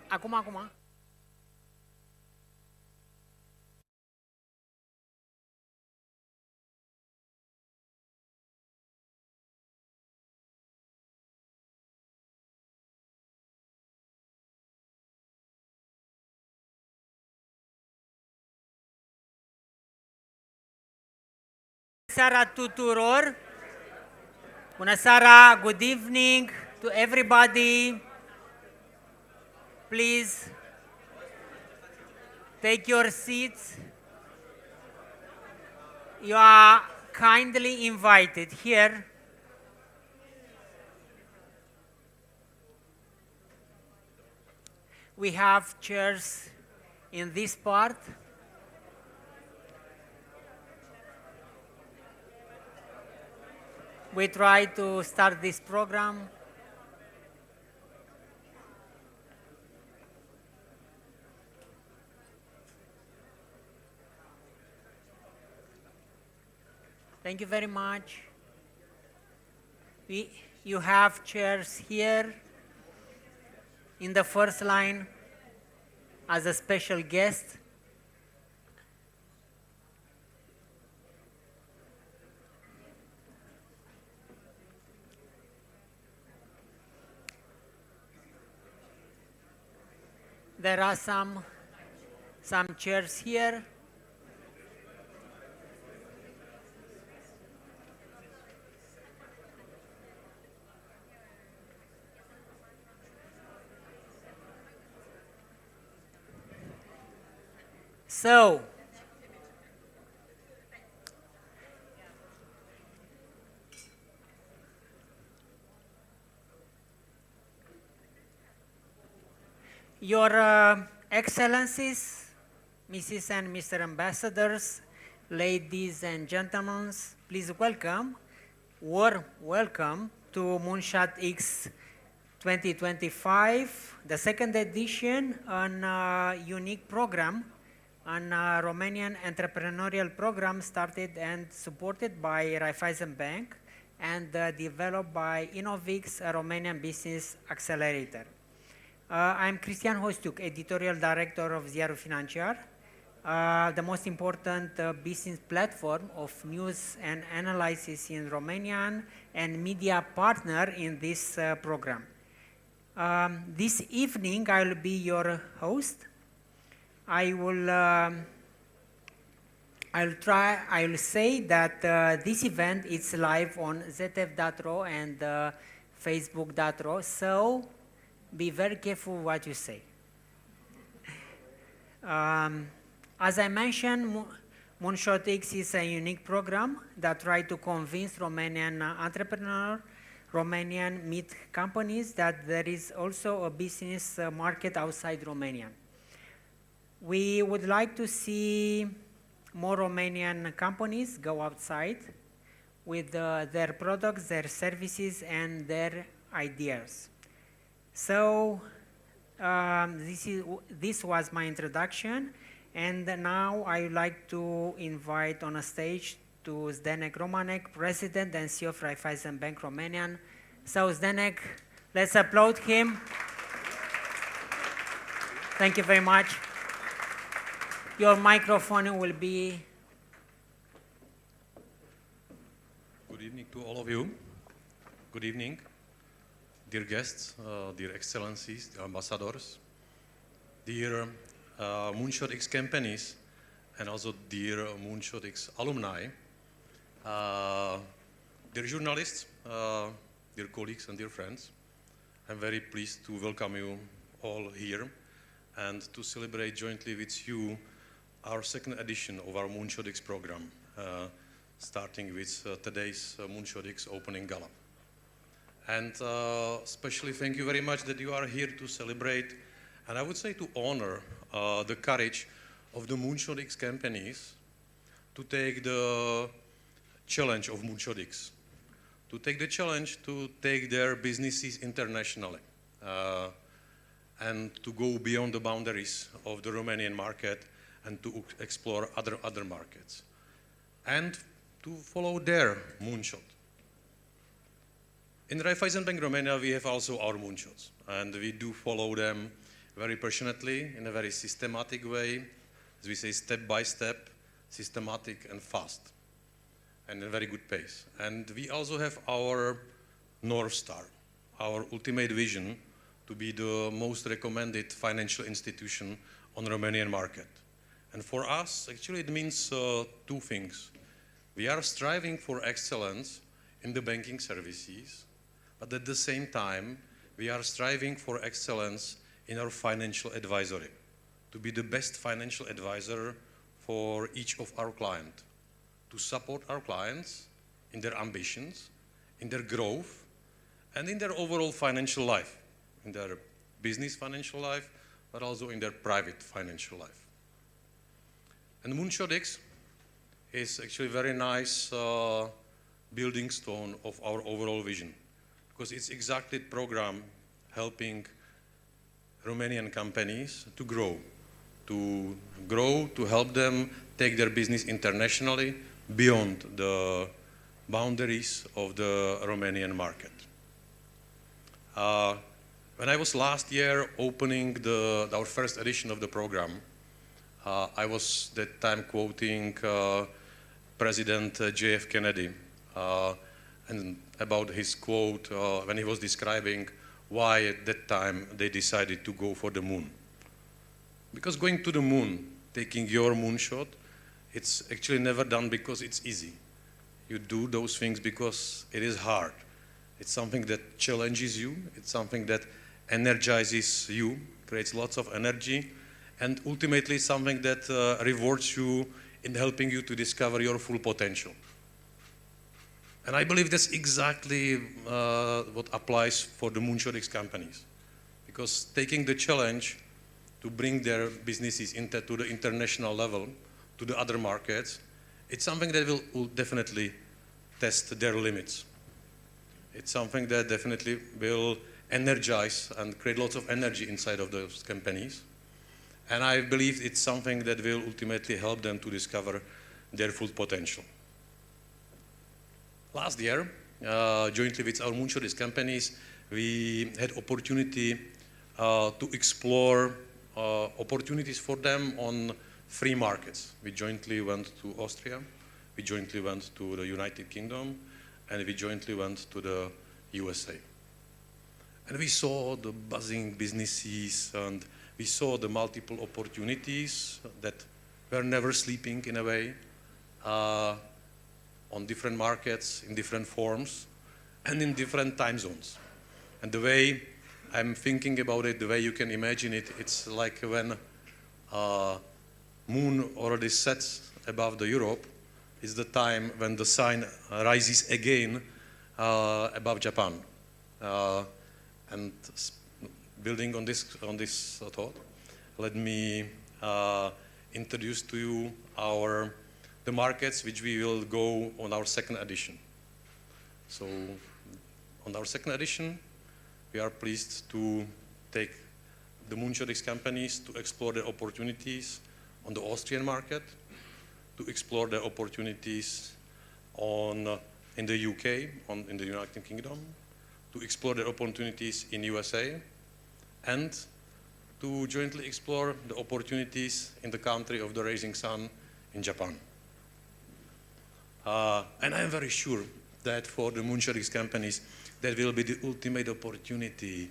Acum. Seara tuturor. Bună seara, good evening to everybody. Please take your seats. You are kindly invited here. We have chairs in this part. We try to start this program. Thank you very much. You have chairs here in the first line as a special guest. There are some chairs here. So, Your Excellencies, Mrs. and Mr. Ambassadors, ladies and gentlemen, please warm welcome to MoonShotX 2025, the second edition, an unique program, an Romanian entrepreneurial program started and supported by Raiffeisen Bank and developed by InnovX, a Romanian business accelerator. I'm Cristian Hostiuc, editorial director of Ziarul Financiar, the most important business platform of news and analysis in Romanian and media partner in this program. This evening I will be your host. I will say that this event is live on zf.ro and facebook.ro, so be very careful what you say. As I mentioned, MoonShotX is a unique program that tries to convince Romanian entrepreneurs, Romanian meet companies that there is also a business market outside Romania. We would like to see more Romanian companies go outside with their products, their services, and their ideas. So this was my introduction, and now I would like to invite on a stage to Zdenek Romanek, President and CEO of Raiffeisen Bank Romanian. So Zdenek, let's applaud him. Thank you very much. Your microphone will be. Good evening to all of you. Good evening. Dear guests, dear excellencies, dear ambassadors, dear MoonShotX companies, and also dear MoonShotX alumni, dear journalists, dear colleagues and dear friends, I'm very pleased to welcome you all here and to celebrate jointly with you our second edition of our MoonShotX program, starting with today's MoonShotX Opening Gala. And especially thank you very much that you are here to celebrate, and I would say to honor the courage of the MoonShotX companies to take the challenge of MoonShotX, to take the challenge to take their businesses internationally, and to go beyond the boundaries of the Romanian market and to explore other markets, and to follow their moonshot. In Raiffeisen Bank Romania, we have also our moonshots, and we do follow them very passionately, in a very systematic way, as we say, step by step, systematic and fast, and in a very good pace. And we also have our North Star, our ultimate vision to be the most recommended financial institution on the Romanian market. And for us, actually, it means two things. We are striving for excellence in the banking services, but at the same time, we are striving for excellence in our financial advisory, to be the best financial advisor for each of our clients, to support our clients in their ambitions, in their growth, and in their overall financial life, in their business financial life, but also in their private financial life. And MoonShotX is actually a very nice building stone of our overall vision, because it's exactly the program helping Romanian companies to grow, to help them take their business internationally beyond the boundaries of the Romanian market. When I was last year opening our first edition of the program, I was that time quoting President JF Kennedy and about his quote when he was describing why at that time they decided to go for the moon. Because going to the moon, taking your moonshot, it's actually never done because it's easy. You do those things because it is hard. It's something that challenges you, it's something that energizes you, creates lots of energy, and ultimately something that rewards you in helping you to discover your full potential. And I believe that's exactly what applies for the MoonShotX companies. Because taking the challenge to bring their businesses to the international level, to the other markets, it's something that will definitely test their limits. It's something that definitely will energize and create lots of energy inside of those companies. And I believe it's something that will ultimately help them to discover their full potential. Last year, jointly with our MoonShotX companies, we had opportunity to explore opportunities for them on 3 markets. We jointly went to Austria, we jointly went to the United Kingdom, and we jointly went to the USA. And we saw the buzzing businesses, and we saw the multiple opportunities that were never sleeping in a way, on different markets, in different forms, and in different time zones. And the way I'm thinking about it, the way you can imagine it, it's like when moon already sets above the Europe, is the time when the sun rises again above Japan. And building on this thought, let me introduce to you the markets which we will go on our second edition. So on our second edition, we are pleased to take the MoonShotX companies to explore the opportunities on the Austrian market, to explore the opportunities in the UK, in the United Kingdom, to explore the opportunities in USA, and to jointly explore the opportunities in the country of the rising sun in Japan. And I am very sure that for the MoonShotX companies, that will be the ultimate opportunity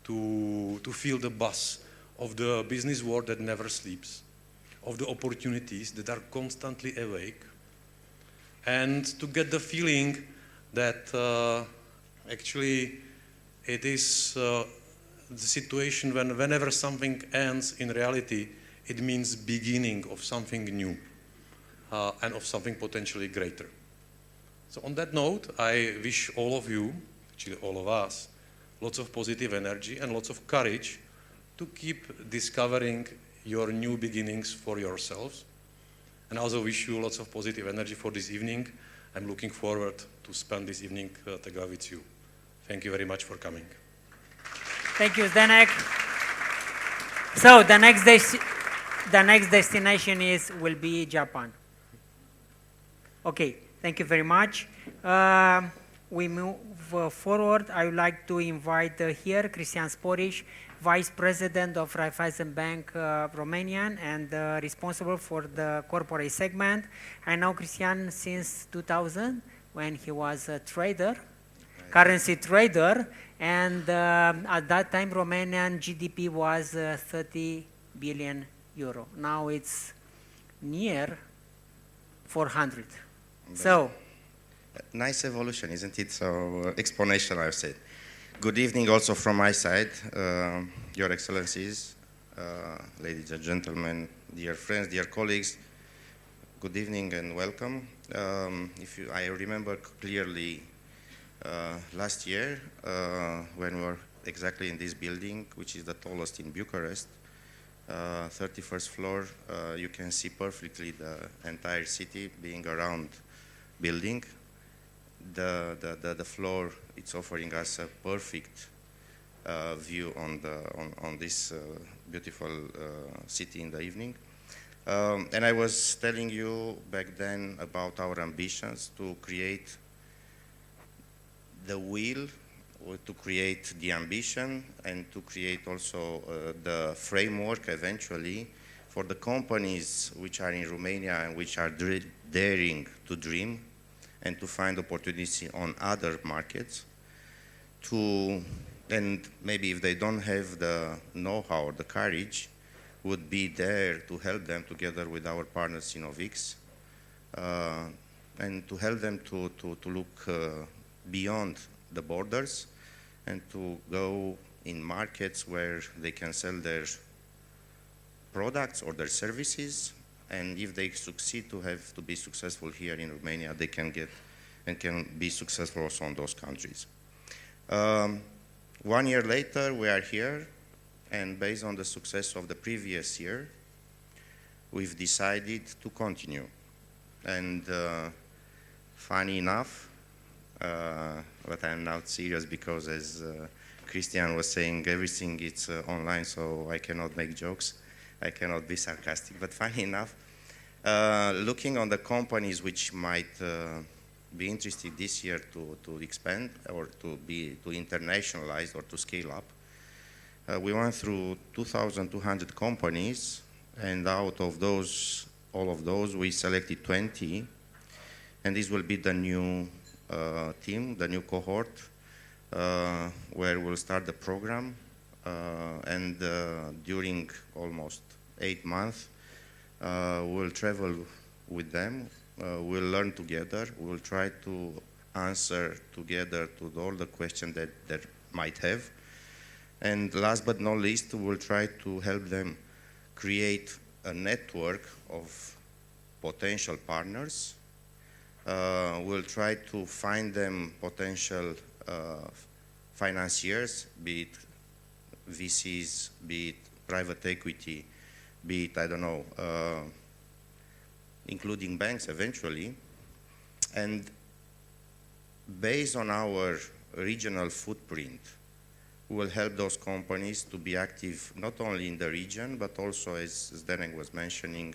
to feel the buzz of the business world that never sleeps, of the opportunities that are constantly awake, and to get the feeling that actually it is the situation whenever something ends in reality, it means beginning of something new and of something potentially greater. So on that note, I wish all of you, actually all of us, lots of positive energy and lots of courage to keep discovering your new beginnings for yourselves. And I also wish you lots of positive energy for this evening. I'm looking forward to spend this evening together with you. Thank you very much for coming. Thank you, Zdenek. So the next destination will be Japan. Okay, thank you very much. we move forward, I would like to invite here Cristian Sporiș, Vice President of Raiffeisen Bank Romanian and responsible for the corporate segment. I know Cristian since 2000 when he was a trader, currency trader, and at that time Romanian GDP was 30 billion euro. Now it's near 400. So, nice evolution, isn't it? So exponential, I've said. Good evening also from my side, Your Excellencies, ladies and gentlemen, dear friends, dear colleagues. Good evening and welcome. I remember clearly last year when we were exactly in this building, which is the tallest in Bucharest, 31st floor, you can see perfectly the entire city being a round building. The floor, it's offering us a perfect view on this beautiful city in the evening. And I was telling you back then about our ambitions to create the will, or to create the ambition, and to create also the framework eventually for the companies which are in Romania and which are daring to dream and to find opportunity on other markets, and maybe if they don't have the know-how or the courage, would be there to help them together with our partners InnovX, and to help them to look beyond the borders and to go in markets where they can sell their products or their services, and if they succeed to be successful here in Romania, they can get and can be successful also in those countries. 1 year later, we are here, and based on the success of the previous year, we've decided to continue. And funny enough, but I'm not serious because as Cristian was saying, everything is online, so I cannot make jokes. I cannot be sarcastic, but funny enough, looking on the companies which might be interested this year to expand or to internationalize or to scale up, we went through 2,200 companies, and out of those, all of those, we selected 20, and this will be the new team, the new cohort, where we'll start the program, and during almost 8 months, we'll travel with them, we'll learn together, we'll try to answer together to all the questions that they might have, and last but not least, we'll try to help them create a network of potential partners. We'll try to find them potential financiers, be it VCs, be it private equity, be it, I don't know, including banks eventually. And based on our regional footprint, we will help those companies to be active not only in the region, but also, as Zdenek was mentioning,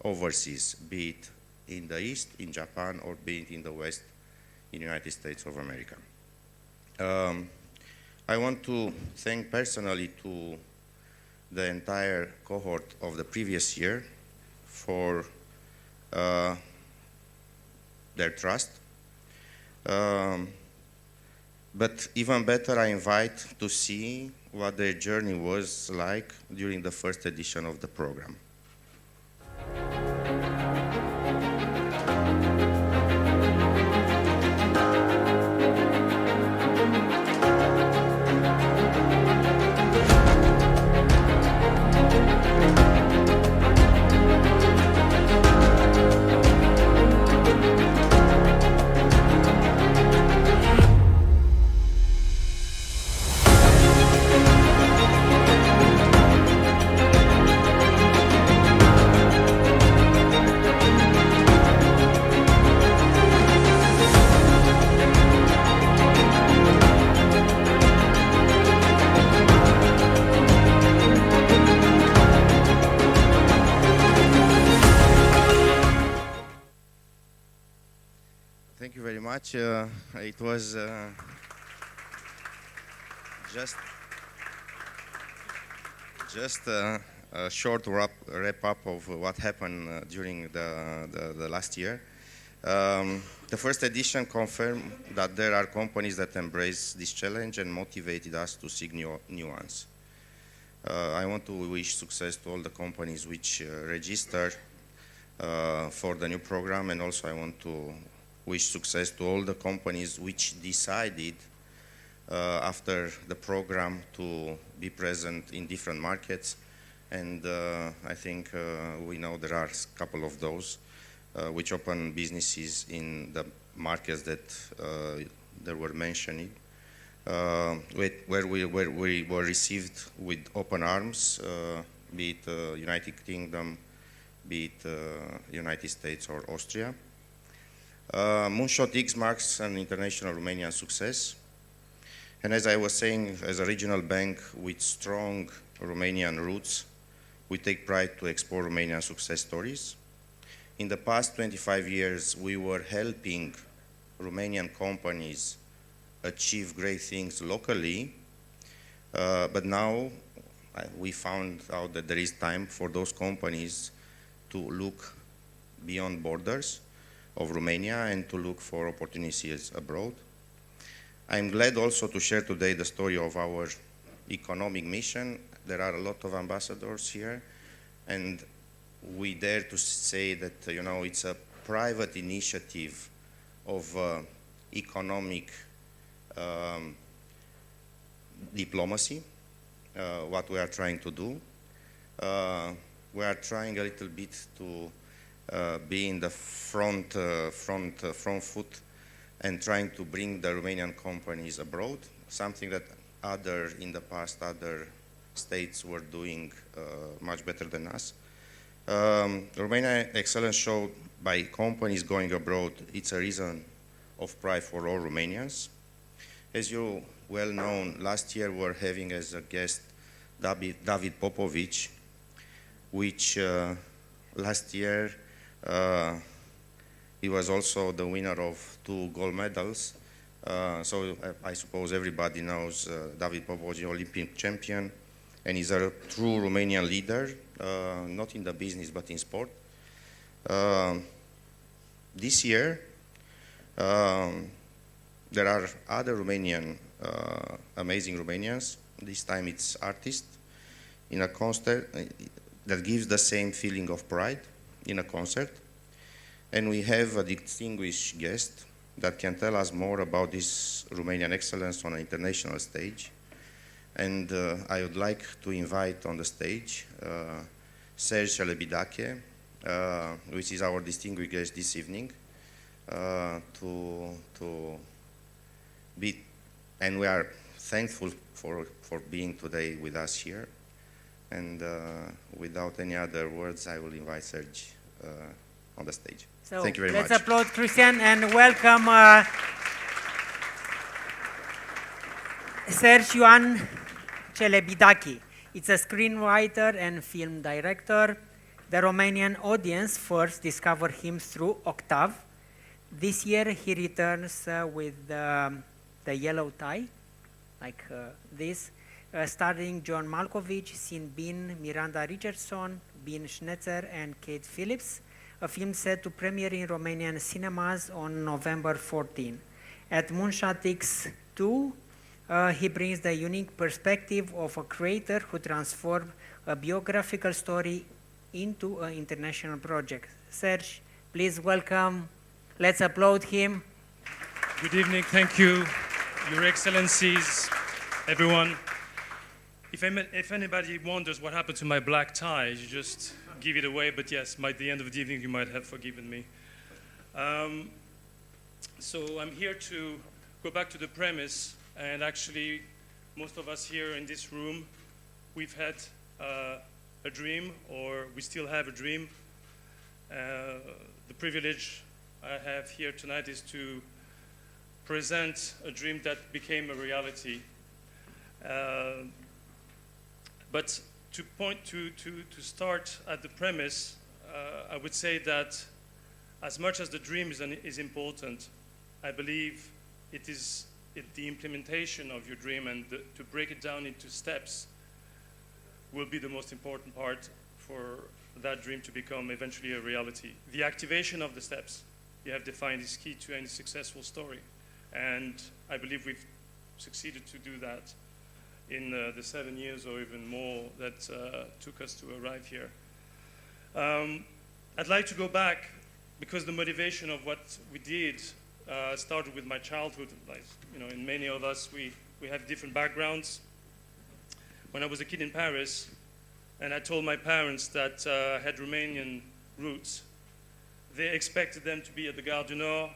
overseas, be it in the East, in Japan, or be it in the West, in the United States of America. I want to thank personally to the entire cohort of the previous year for their trust. But even better, I invite to see what their journey was like during the first edition of the program. much. It was just a short wrap up of what happened during the last year. The first edition confirmed that there are companies that embrace this challenge and motivated us to seek new ones. I want to wish success to all the companies which register for the new program, and also I want to wish success to all the companies which decided after the program to be present in different markets. And I think we know there are a couple of those which open businesses in the markets that were mentioned, where we were received with open arms, be it United Kingdom, be it United States or Austria. MoonShotX marks an international Romanian success. And as I was saying, as a regional bank with strong Romanian roots, we take pride to explore Romanian success stories. In the past 25 years, we were helping Romanian companies achieve great things locally, but now we found out that there is time for those companies to look beyond borders of Romania and to look for opportunities abroad. I'm glad also to share today the story of our economic mission. There are a lot of ambassadors here, and we dare to say that, you know, it's a private initiative of economic diplomacy, what we are trying to do. We are trying a little bit to be in the front foot and trying to bring the Romanian companies abroad, something that in the past other states were doing much better than us. Romania Excellence Show by companies going abroad, it's a reason of pride for all Romanians. As you well know, last year we were having as a guest David Popovic, which last year he was also the winner of 2 gold medals. So I suppose everybody knows David Popovic, Olympic champion, and he's a true Romanian leader, not in the business but in sport. This year, there are other Romanian, amazing Romanians. This time it's artists in a concert that gives the same feeling of pride in a concert. And we have a distinguished guest that can tell us more about this Romanian excellence on an international stage. And I would like to invite on the stage Serge Celebidache, which is our distinguished guest this evening, to be, and we are thankful for being today with us here. And without any other words, I will invite Serge on the stage. So thank you very much. Let's applaud Christian and welcome Serge Ioan Celebidache. It's a screenwriter and film director. The Romanian audience first discovered him through Octave. This year he returns with the yellow tie, like this, starring John Malkovich, Sean Bean, Miranda Richardson, Ben Schnetzer, and Kate Phillips, a film set to premiere in Romanian cinemas on November 14. At MoonShotX 2, he brings the unique perspective of a creator who transformed a biographical story into an international project. Serge, please welcome. Let's applaud him. Good evening. Thank you, Your Excellencies, everyone. If anybody wonders what happened to my black tie, you just give it away. But yes, by the end of the evening, you might have forgiven me. So I'm here to go back to the premise. And actually, most of us here in this room, we've had a dream, or we still have a dream. The privilege I have here tonight is to present a dream that became a reality. But to start at the premise, I would say that as much as the dream is important, I believe the implementation of your dream and to break it down into steps will be the most important part for that dream to become eventually a reality. The activation of the steps you have defined is key to any successful story. And I believe we've succeeded to do that in the 7 years or even more that took us to arrive here. I'd like to go back because the motivation of what we did started with my childhood. Like, you know, in many of us, we have different backgrounds. When I was a kid in Paris, and I told my parents that I had Romanian roots, they expected them to be at the Gare du Nord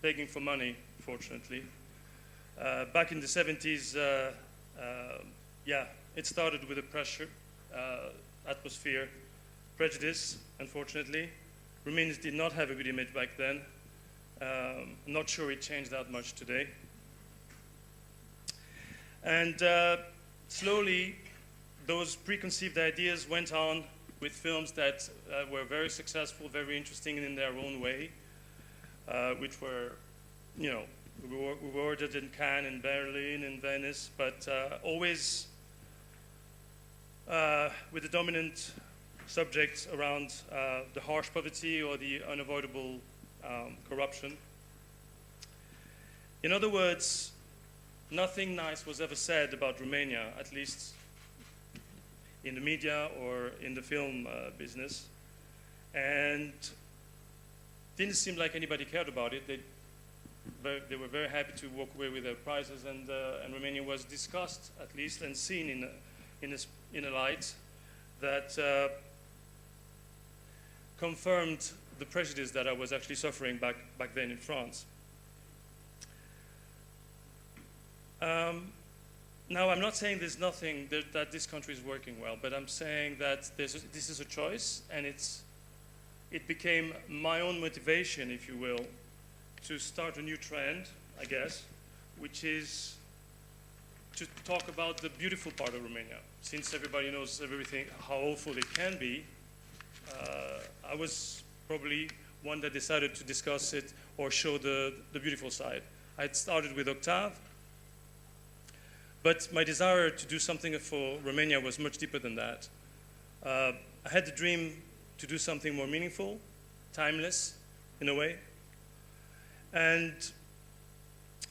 begging for money, fortunately. Back in the 70s, yeah, it started with a pressure, atmosphere, prejudice, unfortunately. Romanians did not have a good image back then. I'm not sure it changed that much today. And slowly, those preconceived ideas went on with films that were very successful, very interesting in their own way, which were, you know, we were awarded in Cannes, in Berlin, in Venice, but always with the dominant subjects around the harsh poverty or the unavoidable corruption. In other words, nothing nice was ever said about Romania, at least in the media or in the film business. And didn't seem like anybody cared about it. They were very happy to walk away with their prizes, and Romania was discussed, at least, and seen in a light that confirmed the prejudice that I was actually suffering back then in France. Now, I'm not saying there's nothing that this country is working well, but I'm saying that this is a choice, and it became my own motivation, if you will, to start a new trend, I guess, which is to talk about the beautiful part of Romania. Since everybody knows everything, how awful it can be, I was probably one that decided to discuss it or show the beautiful side. I had started with Octave, but my desire to do something for Romania was much deeper than that. I had the dream to do something more meaningful, timeless, in a way. And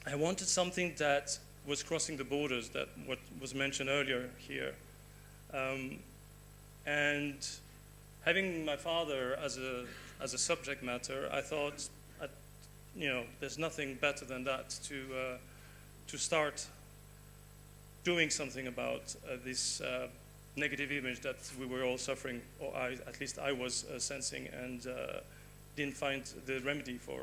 I wanted something that was crossing the borders, that what was mentioned earlier here. And having my father as a subject matter, I thought, you know, there's nothing better than that to start doing something about this negative image that we were all suffering, or at least I was sensing, and didn't find the remedy for.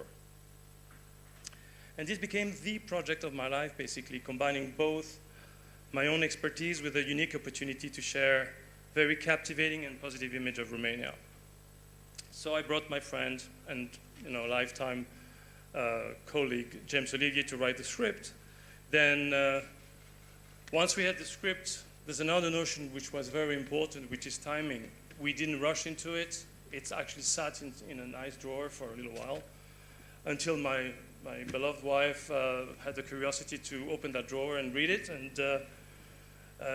And this became the project of my life, basically, combining both my own expertise with a unique opportunity to share very captivating and positive image of Romania. So I brought my friend and, you know, lifetime colleague, James Olivier, to write the script. Then once we had the script, there's another notion which was very important, which is timing. We didn't rush into it. It's actually sat in a nice drawer for a little while until my beloved wife had the curiosity to open that drawer and read it, and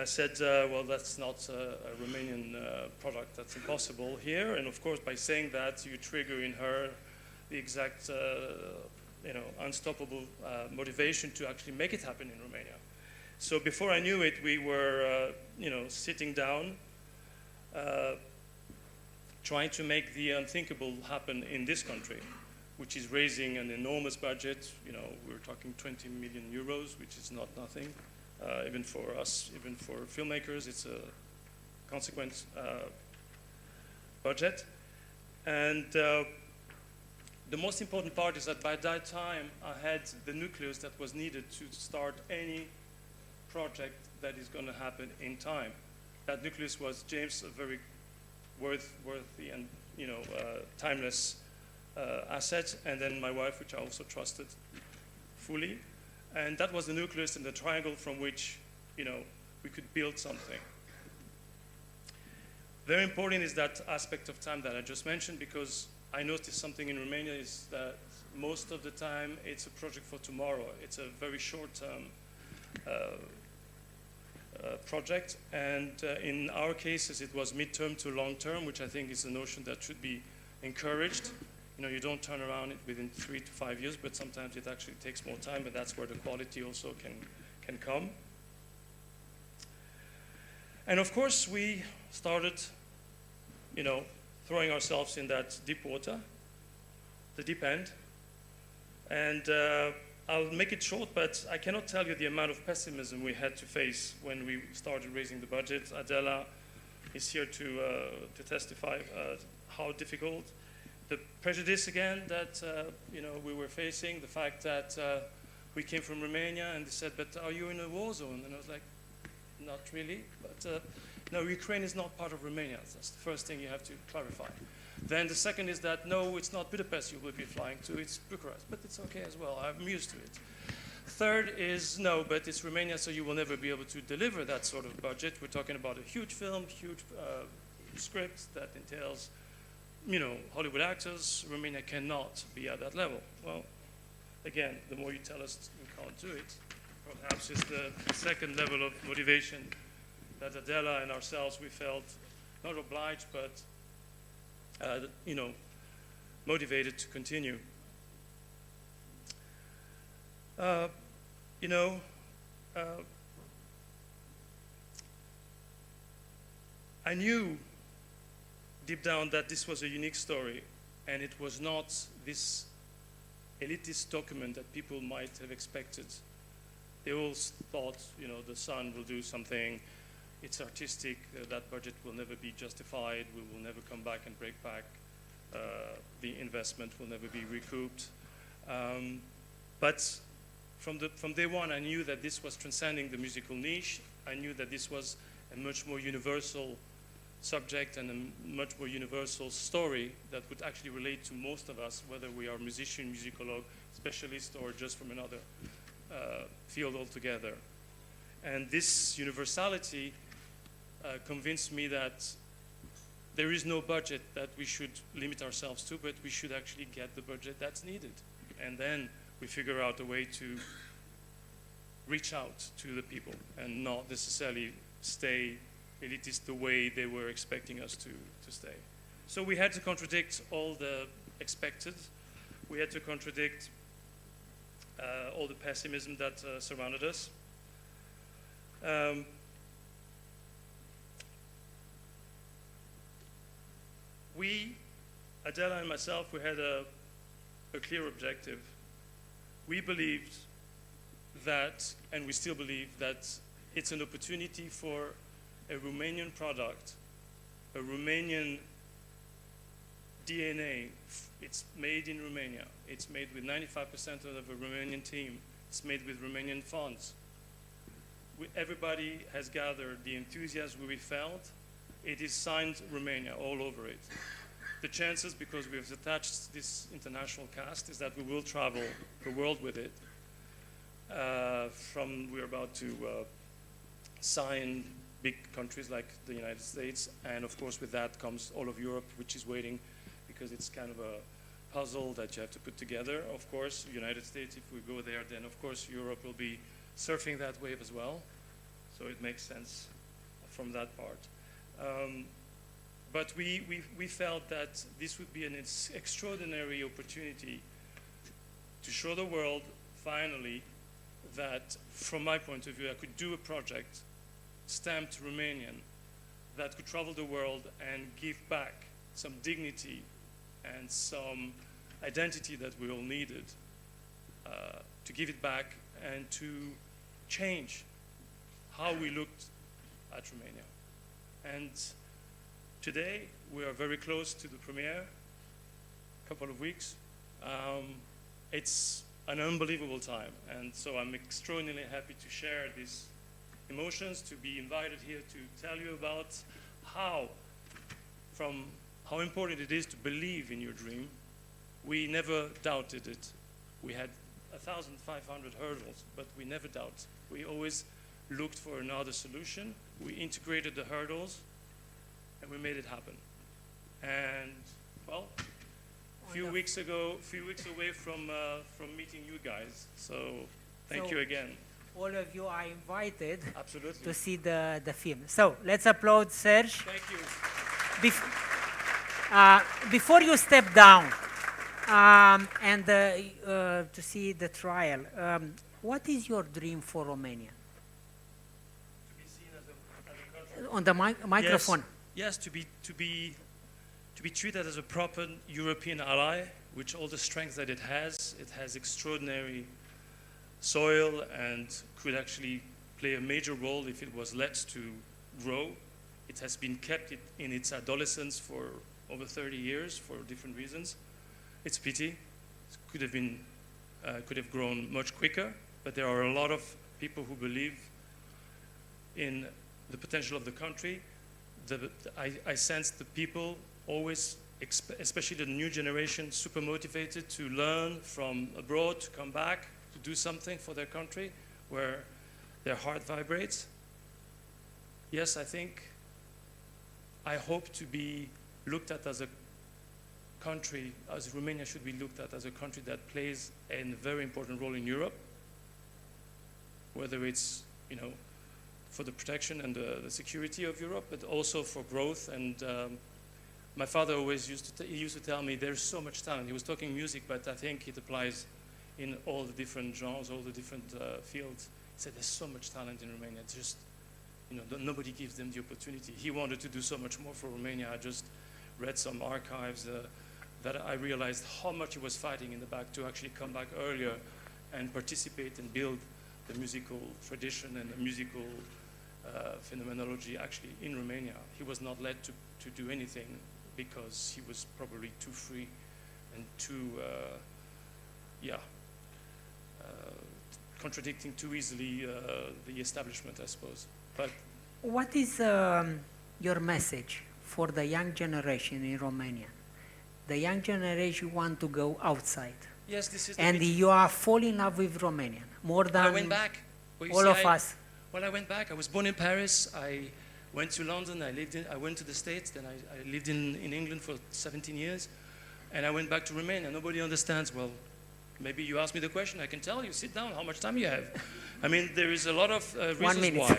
said, well, that's not a Romanian product, that's impossible here. And of course, by saying that, you trigger in her the exact unstoppable motivation to actually make it happen in Romania. So before I knew it, we were sitting down, trying to make the unthinkable happen in this country, which is raising an enormous budget. We're talking 20 million euros, which is not nothing. Even for us, even for filmmakers, it's a consequent budget. And the most important part is that by that time, I had the nucleus that was needed to start any project that is going to happen in time. That nucleus was James, a very worthy and timeless asset, and then my wife, which I also trusted fully. And that was the nucleus and the triangle from which, we could build something. Very important is that aspect of time that I just mentioned, because I noticed something in Romania is that most of the time it's a project for tomorrow. It's a very short-term project, and in our cases it was mid-term to long-term, which I think is a notion that should be encouraged. You know, you don't turn around it within 3 to 5 years, but sometimes it actually takes more time, but that's where the quality also can come. And of course, we started, you know, throwing ourselves in that deep water, the deep end. And I'll make it short, but I cannot tell you the amount of pessimism we had to face when we started raising the budget. Adela is here to testify how difficult. The prejudice again that you know, we were facing, the fact that we came from Romania, and they said, but are you in a war zone? And I was like, not really, but no, Ukraine is not part of Romania. That's the first thing you have to clarify. Then the second is that, no, it's not Budapest you will be flying to, it's Bucharest, but it's okay as well, I'm used to it. Third is, no, but it's Romania, so you will never be able to deliver that sort of budget. We're talking about a huge film, huge script that entails, you know, Hollywood actors. Romania cannot be at that level. Well, again, the more you tell us we can't do it, perhaps it's the second level of motivation that Adela and ourselves, we felt not obliged, but you know, motivated to continue. You know, I knew deep down that this was a unique story, and it was not this elitist document that people might have expected. They all thought, you know, the Sun will do something, it's artistic, that budget will never be justified, we will never come back and break back, the investment will never be recouped. But from day one, I knew that this was transcending the musical niche. I knew that this was a much more universal subject and a much more universal story that would actually relate to most of us, whether we are musician, musicologue, specialist, or just from another field altogether. And this universality convinced me that there is no budget that we should limit ourselves to, but we should actually get the budget that's needed. And then we figure out a way to reach out to the people and not necessarily stay elitist the way they were expecting us to stay. So we had to contradict all the expected. We had to contradict all the pessimism that surrounded us. We, Adela and myself, we had a clear objective. We believed that, and we still believe that it's an opportunity for a Romanian product, a Romanian DNA. It's made in Romania. It's made with 95% of a Romanian team. It's made with Romanian funds. Everybody has gathered the enthusiasm we felt. It is signed Romania all over it. The chances, because we have attached this international cast, is that we will travel the world with it. We're about to sign big countries like the United States, and of course with that comes all of Europe, which is waiting, because it's kind of a puzzle that you have to put together. Of course, United States, if we go there, then of course Europe will be surfing that wave as well. So it makes sense from that part. But we felt that this would be an extraordinary opportunity to show the world, finally, that from my point of view, I could do a project stamped Romanian that could travel the world and give back some dignity and some identity that we all needed, to give it back and to change how we looked at Romania. And today, we are very close to the premiere, a couple of weeks. It's an unbelievable time, and so I'm extraordinarily happy to share these emotions, to be invited here to tell you about how important it is to believe in your dream. We never doubted it. We had 1,500 hurdles, but we never doubted. We always looked for another solution. We integrated the hurdles, and we made it happen. And, well, few weeks away from meeting you guys. So thank you again. All of you are invited Absolutely. to see the film. So let's applaud Serge. Thank you. Before you step down and to see the trial, what is your dream for Romania? To be seen as a country. On the microphone. Yes, to be treated as a proper European ally, with all the strength that it has. It has extraordinary soil and could actually play a major role if it was let to grow. It has been kept in its adolescence for over 30 years for different reasons. It's a pity. It could have grown much quicker, but there are a lot of people who believe in the potential of the country. I sense the people always, especially the new generation, super motivated to learn from abroad, to come back, to do something for their country where their heart vibrates. Yes, I hope to be looked at as a country, as Romania should be looked at as a country that plays a very important role in Europe, whether it's, for the protection and the security of Europe, but also for growth. And my father always used to tell me there's so much talent. He was talking music, but I think it applies in all the different genres, all the different fields. He said there's so much talent in Romania. It's just, nobody gives them the opportunity. He wanted to do so much more for Romania. I just read some archives that I realized how much he was fighting in the back to actually come back earlier and participate and build the musical tradition and the musical phenomenology actually in Romania. He was not led to do anything because he was probably too free and too, contradicting too easily the establishment, I suppose. But what is your message for the young generation in Romania? The young generation want to go outside. Yes, this is. And you are falling in love with Romania more than I went back. all of us. When I went back, I was born in Paris. I went to London. I went to the States. Then I lived in England for 17 years, and I went back to Romania. Nobody understands. Well, maybe you ask me the question. I can tell you. Sit down. How much time you have? I mean, there is a lot of reasons 1 minute. why.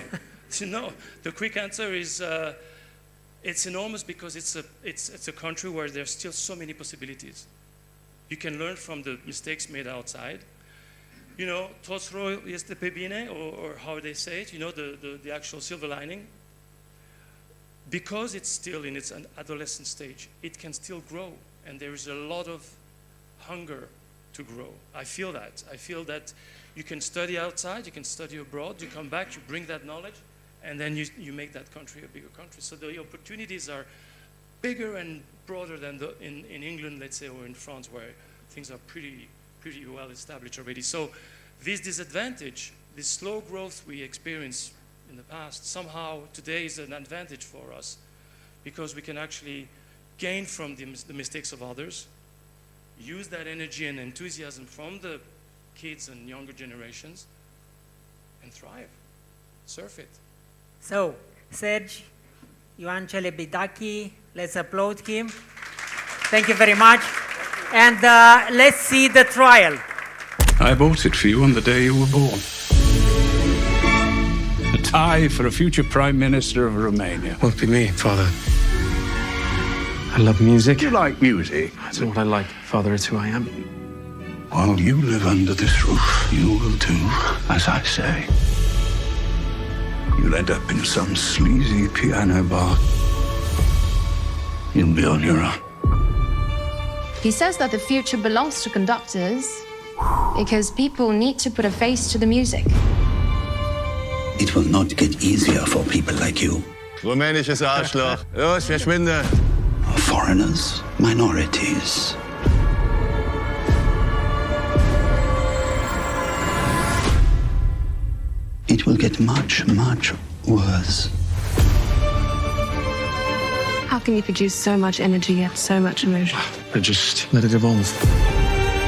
No, the quick answer is it's enormous because it's a country where there's still so many possibilities. You can learn from the mistakes made outside. Toți este pe bine, or how they say it, the actual silver lining. Because it's still in its adolescent stage, it can still grow, and there is a lot of hunger to grow. I feel that. I feel that you can study outside, you can study abroad, you come back, you bring that knowledge, and then you make that country a bigger country. So the opportunities are bigger and broader than in England, let's say, or in France, where things are pretty well established already. So this disadvantage, this slow growth we experienced in the past, somehow today is an advantage for us because we can actually gain from the mistakes of others, use that energy and enthusiasm from the kids and younger generations, and thrive, surf it. So, Serge, Ioan Celebidache, let's applaud him. Thank you very much. And let's see the trial. I bought it for you on the day you were born. A tie for a future Prime Minister of Romania. Won't be me, Father. I love music. You like music? That's what I like, Father. It's who I am. While you live under this roof, you will do as I say. You'll end up in some sleazy piano bar. You'll be on your own. He says that the future belongs to conductors because people need to put a face to the music. It will not get easier for people like you. Rumänisches Arschloch. Los, verschwinde. Foreigners, minorities. It will get much, much worse. How can you produce so much energy yet so much emotion? I just let it evolve.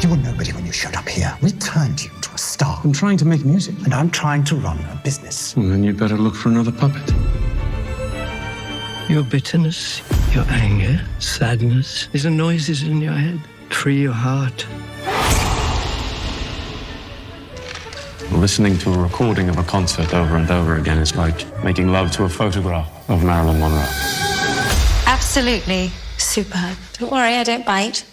You were nobody when you showed up here. We turned you into a star. I'm trying to make music. And I'm trying to run a business. Well, then you'd better look for another puppet. Your bitterness, your anger, sadness, these are noises in your head. free your heart. Listening to a recording of a concert over and over again is like making love to a photograph of Marilyn Monroe. Absolutely superb. Don't worry, I don't bite.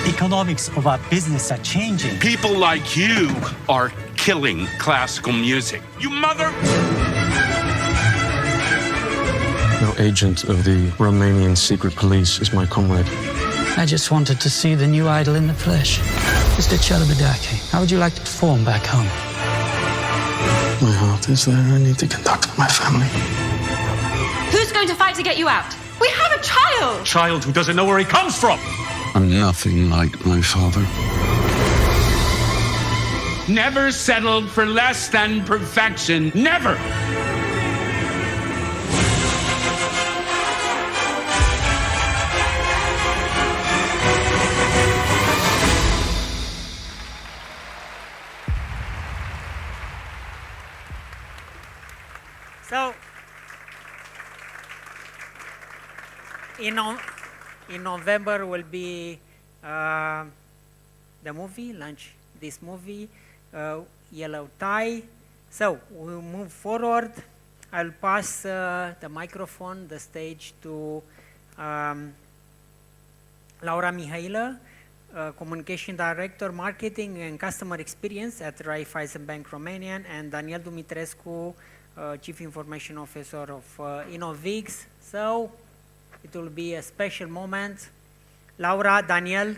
Economics of our business are changing. People like you are killing classical music. You mother... No agent of the Romanian secret police is my comrade. I just wanted to see the new idol in the flesh. Mr. Chalabadaki, how would you like to perform back home? My heart is there. I need to conduct my family. Who's going to fight to get you out? We have a child! Child who doesn't know where he comes from. I'm nothing like my father. Never settled for less than perfection. Never. So, in November will be the movie, launch this movie, Yellow Tie. So, we'll move forward. I'll pass the microphone, the stage to Laura Mihailă, Communication Director, Marketing and Customer Experience at Raiffeisen Bank Romanian, and Daniel Dumitrescu, Chief Information Officer of InnovX. So it will be a special moment. Laura, Daniel,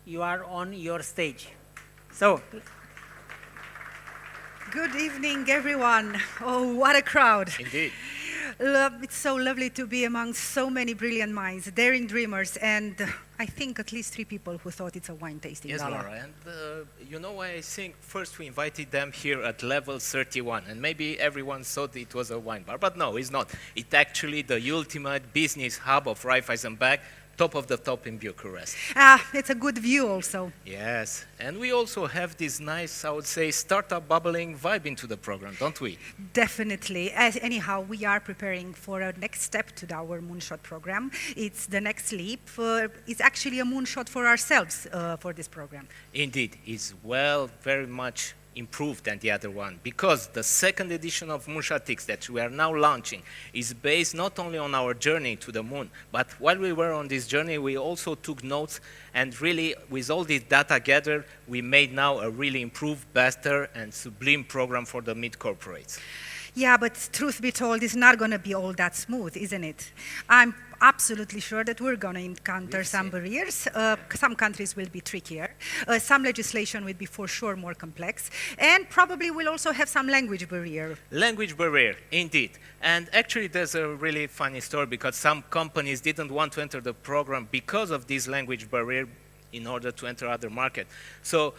you are on your stage. So. Good evening, everyone. Oh, what a crowd. Indeed. It's so lovely to be among so many brilliant minds, daring dreamers, and I think at least 3 people who thought it's a wine tasting Yes, gala. Laura, and you know why I think first we invited them here at level 31, and maybe everyone thought it was a wine bar, but no, it's not. It's actually the ultimate business hub of Raiffeisen Bank, top of the top in Bucharest. It's a good view also. Yes, and we also have this nice, I would say, startup bubbling vibe into the program, don't we? Definitely. Anyhow, we are preparing for a next step to our Moonshot program. It's the next leap. It's actually a moonshot for ourselves for this program. Indeed, it's very much improved than the other one, because the second edition of MoonShotX that we are now launching is based not only on our journey to the moon, but while we were on this journey, we also took notes, and really, with all this data gathered, we made now a really improved, better, and sublime program for the mid-corporates. Yeah, but truth be told, it's not going to be all that smooth, isn't it? I'm absolutely sure that we're going to encounter some barriers. Some countries will be trickier. Some legislation will be for sure more complex. And probably we'll also have some language barrier. Language barrier, indeed. And actually, there's a really funny story, because some companies didn't want to enter the program because of this language barrier in order to enter other markets. So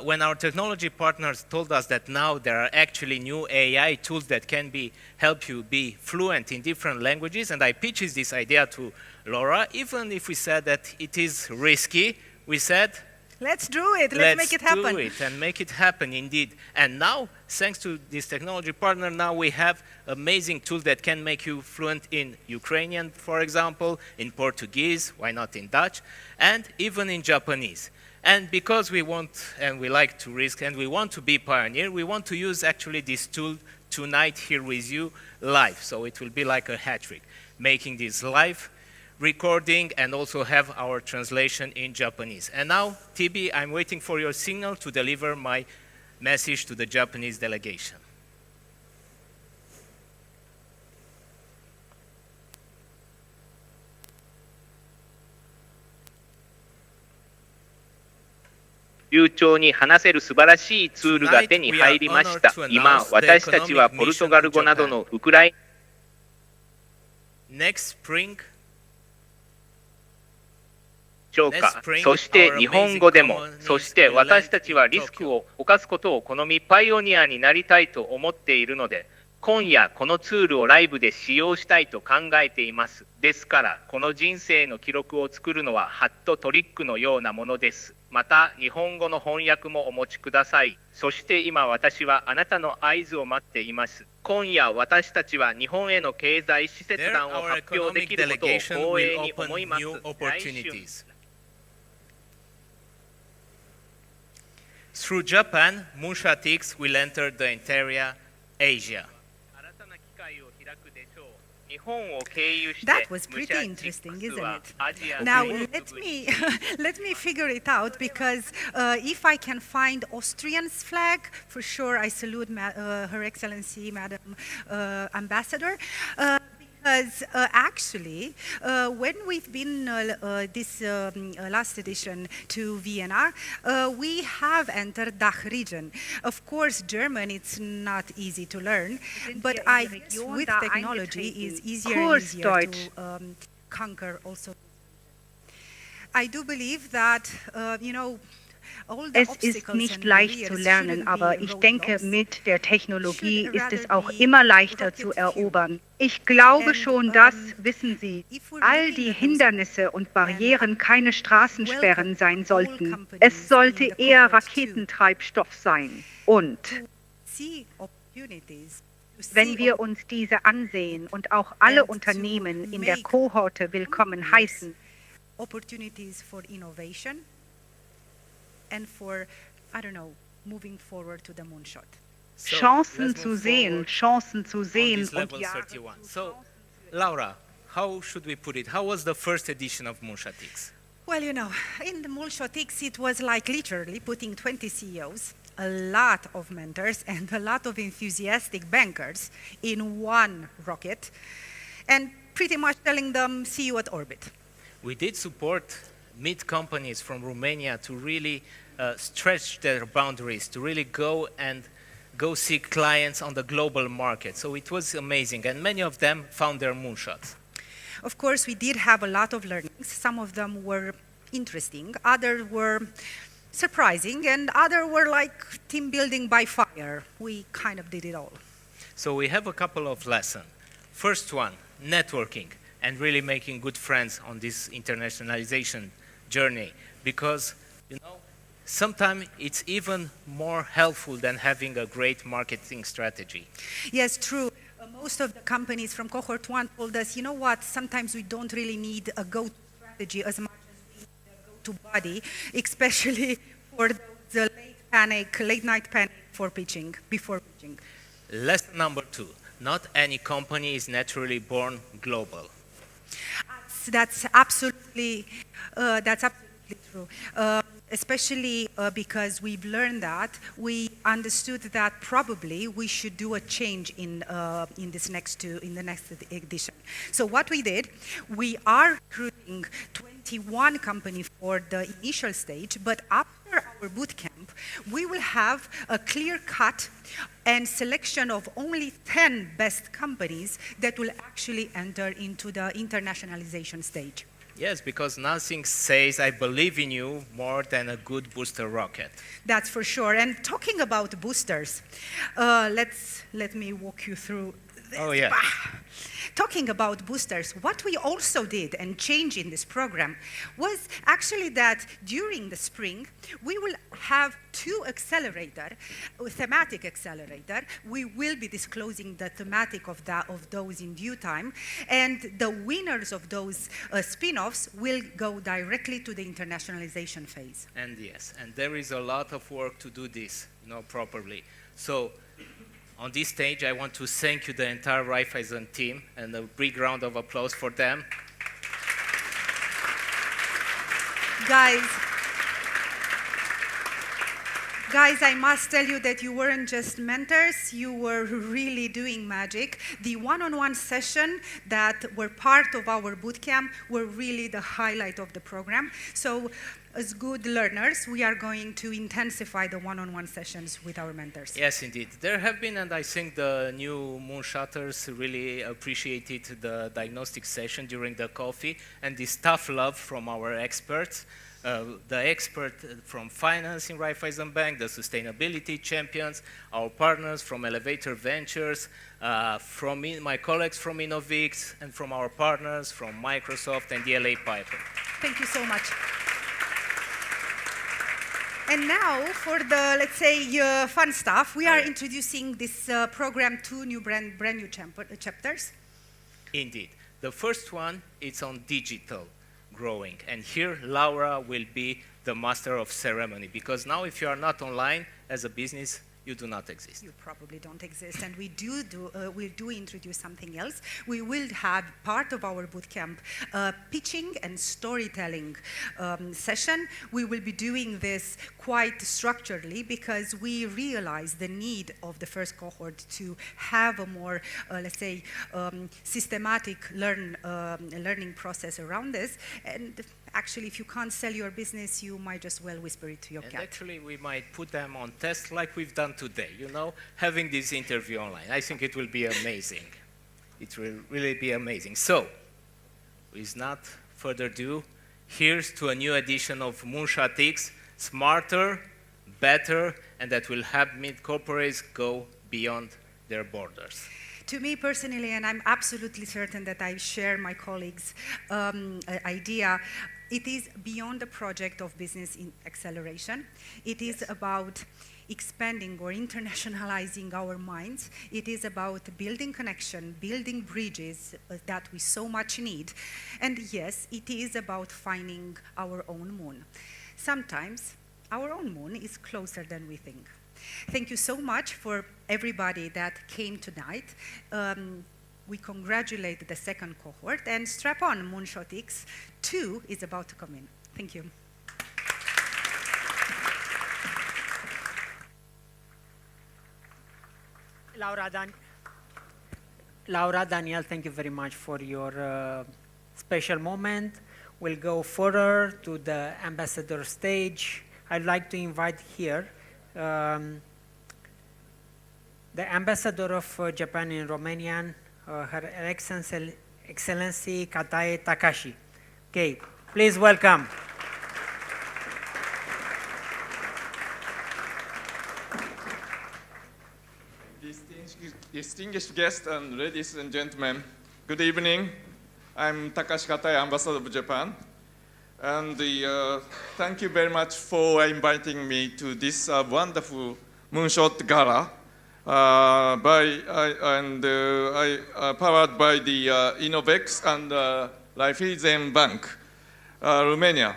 when our technology partners told us that now there are actually new AI tools that can help you be fluent in different languages, and I pitched this idea to Laura, even if we said that it is risky, we said, let's do it, let's make it happen. Let's do it and make it happen, indeed. And now, thanks to this technology partner, now we have amazing tools that can make you fluent in Ukrainian, for example, in Portuguese, why not in Dutch, and even in Japanese. And because we want, and we like to risk, and we want to be pioneer, we want to use actually this tool tonight here with you live. So it will be like a hat trick, making this live recording and also have our translation in Japanese. And now, TB, I'm waiting for your signal to deliver my message to the Japanese delegation. 流暢に話せる素晴らしいツールが手に入りました。今、私たちはポルトガル語などのウクライナ Next spring, 超過、そして日本語でも、そして私たちはリスクを冒すことを好みパイオニアになりたいと思っているので、今夜このツールをライブで使用したいと考えています。ですから、この人生の記録を作るのはハットトリックのようなものです。また、日本語の翻訳もお持ちください。そして今私はあなたの合図を待っています。今夜私たちは日本への経済使節団を発表できることを光栄に思います。来週 Through Japan, MoonShotX will enter the entire Asia. That was pretty interesting, isn't it? Now let me figure it out, because if I can find Austrian's flag, for sure I salute Her Excellency, Madam Ambassador. Because actually, when we've been this last edition to Vienna, we have entered DACH region. Of course, German, it's not easy to learn, but I guess with technology is easier and easier to conquer also. I do believe that, you know, Es ist nicht leicht zu lernen, aber ich denke, mit der Technologie ist es auch immer leichter zu erobern. Ich glaube schon, dass, wissen Sie, all die Hindernisse und Barrieren keine Straßensperren sein sollten. Es sollte eher Raketentreibstoff sein. Und wenn wir uns diese ansehen und auch alle Unternehmen in der Kohorte willkommen heißen, opportunities for innovation and for, I don't know, moving forward to the moonshot. Chancen zu sehen und ja. So, Laura, how should we put it? How was the first edition of MoonShotX? Well, you know, in the MoonShotX, it was like literally putting 20 CEOs, a lot of mentors, and a lot of enthusiastic bankers in one rocket, and pretty much telling them, see you at orbit. We did support mid companies from Romania to really stretch their boundaries, to really go seek clients on the global market. So it was amazing, and many of them found their moonshots. Of course, we did have a lot of learnings. Some of them were interesting, others were surprising, and others were like team building by fire. We kind of did it all. So we have a couple of lessons. First one, networking, and really making good friends on this internationalization journey, because, you know, sometimes it's even more helpful than having a great marketing strategy. Yes, true. Most of the companies from cohort 1 told us, you know what, sometimes we don't really need a go-to strategy as much as we need a go-to body, especially for the late night panic before pitching. Lesson number 2, not any company is naturally born global. That's absolutely true. Especially because we've learned that, we understood that probably we should do a change in the next edition. So what we did, we are recruiting 21 companies for the initial stage, but after our bootcamp, we will have a clear cut and selection of only 10 best companies that will actually enter into the internationalization stage. Yes, because nothing says I believe in you more than a good booster rocket. That's for sure. And talking about boosters, let me walk you through this. Oh, yeah. Talking about boosters, what we also did and changed in this program was actually that during the spring, we will have 2 thematic accelerator. We will be disclosing the thematic of those in due time, and the winners of those spin-offs will go directly to the internationalization phase. And yes, and there is a lot of work to do this, properly. So, on this stage, I want to thank you, the entire Raiffeisen team, and a big round of applause for them. Guys, I must tell you that you weren't just mentors, you were really doing magic. The one-on-one session that were part of our bootcamp were really the highlight of the program. So, as good learners, we are going to intensify the one-on-one sessions with our mentors. Yes, indeed. There have been, and I think the new Moonshotters really appreciated the diagnostic session during the coffee and this tough love from our experts. The expert from finance in Raiffeisen Bank, the sustainability champions, our partners from Elevator Ventures, from my colleagues from InnovX, and from our partners from Microsoft and DLA Piper. Thank you so much. And now for the, let's say, fun stuff, we are introducing this program to brand new chapters. Indeed. The first one is on digital growing. And here Laura will be the master of ceremony, because now if you are not online as a business, you do not exist. You probably don't exist, and we do introduce something else. We will have part of our bootcamp pitching and storytelling session. We will be doing this quite structurally because we realize the need of the first cohort to have a more, let's say, systematic learning process around this. And actually, if you can't sell your business, you might just well whisper it to your cat. Actually, we might put them on test like we've done today, you know, having this interview online. I think it will be amazing. It will really be amazing. So, with not further ado, here's to a new edition of MoonShotX, smarter, better, and that will help mid-corporates go beyond their borders. To me personally, and I'm absolutely certain that I share my colleagues' idea, it is beyond the project of business acceleration. It is about expanding or internationalizing our minds. It is about building connection, building bridges that we so much need. And yes, it is about finding our own moon. Sometimes our own moon is closer than we think. Thank you so much for everybody that came tonight. We congratulate the second cohort, and strap on, MoonShotX 2 is about to come in. Thank you. Laura, Daniel, thank you very much for your special moment. We'll go further to the ambassador stage. I'd like to invite here the ambassador of Japan in Romanian, Her Excellency Katae Takashi. Okay, please welcome. Distinguished guests and ladies and gentlemen, good evening. I'm Takashi Katae, Ambassador of Japan. And thank you very much for inviting me to this wonderful Moonshot Gala. Powered by the InnovX and Raiffeisen Bank, Romania.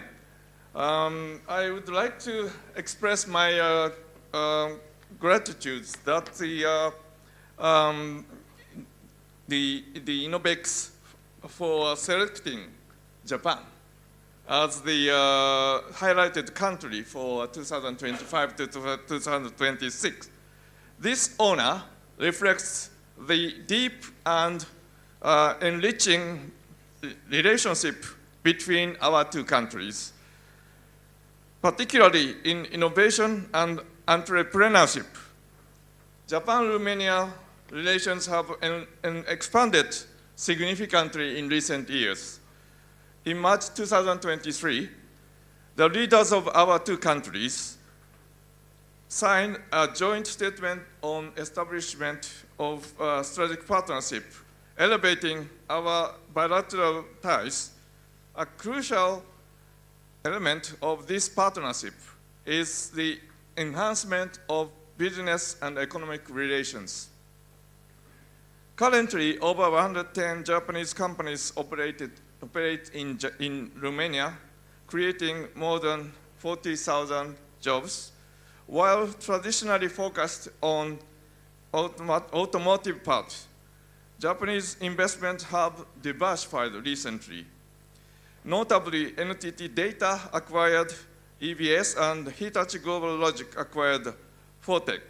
I would like to express my gratitude that the InnovX for selecting Japan as the highlighted country for 2025 to 2026. This honor reflects the deep and enriching relationship between our two countries, particularly in innovation and entrepreneurship. Japan-Romania relations have expanded significantly in recent years. In March 2023, the leaders of our two countries signed a joint statement on establishment of a strategic partnership, elevating our bilateral ties. A crucial element of this partnership is the enhancement of business and economic relations. Currently, over 110 Japanese companies operate in Romania, creating more than 40,000 jobs. While traditionally focused on automotive parts, Japanese investments have diversified recently. Notably, NTT Data acquired EBS and Hitachi Global Logic acquired Fortec,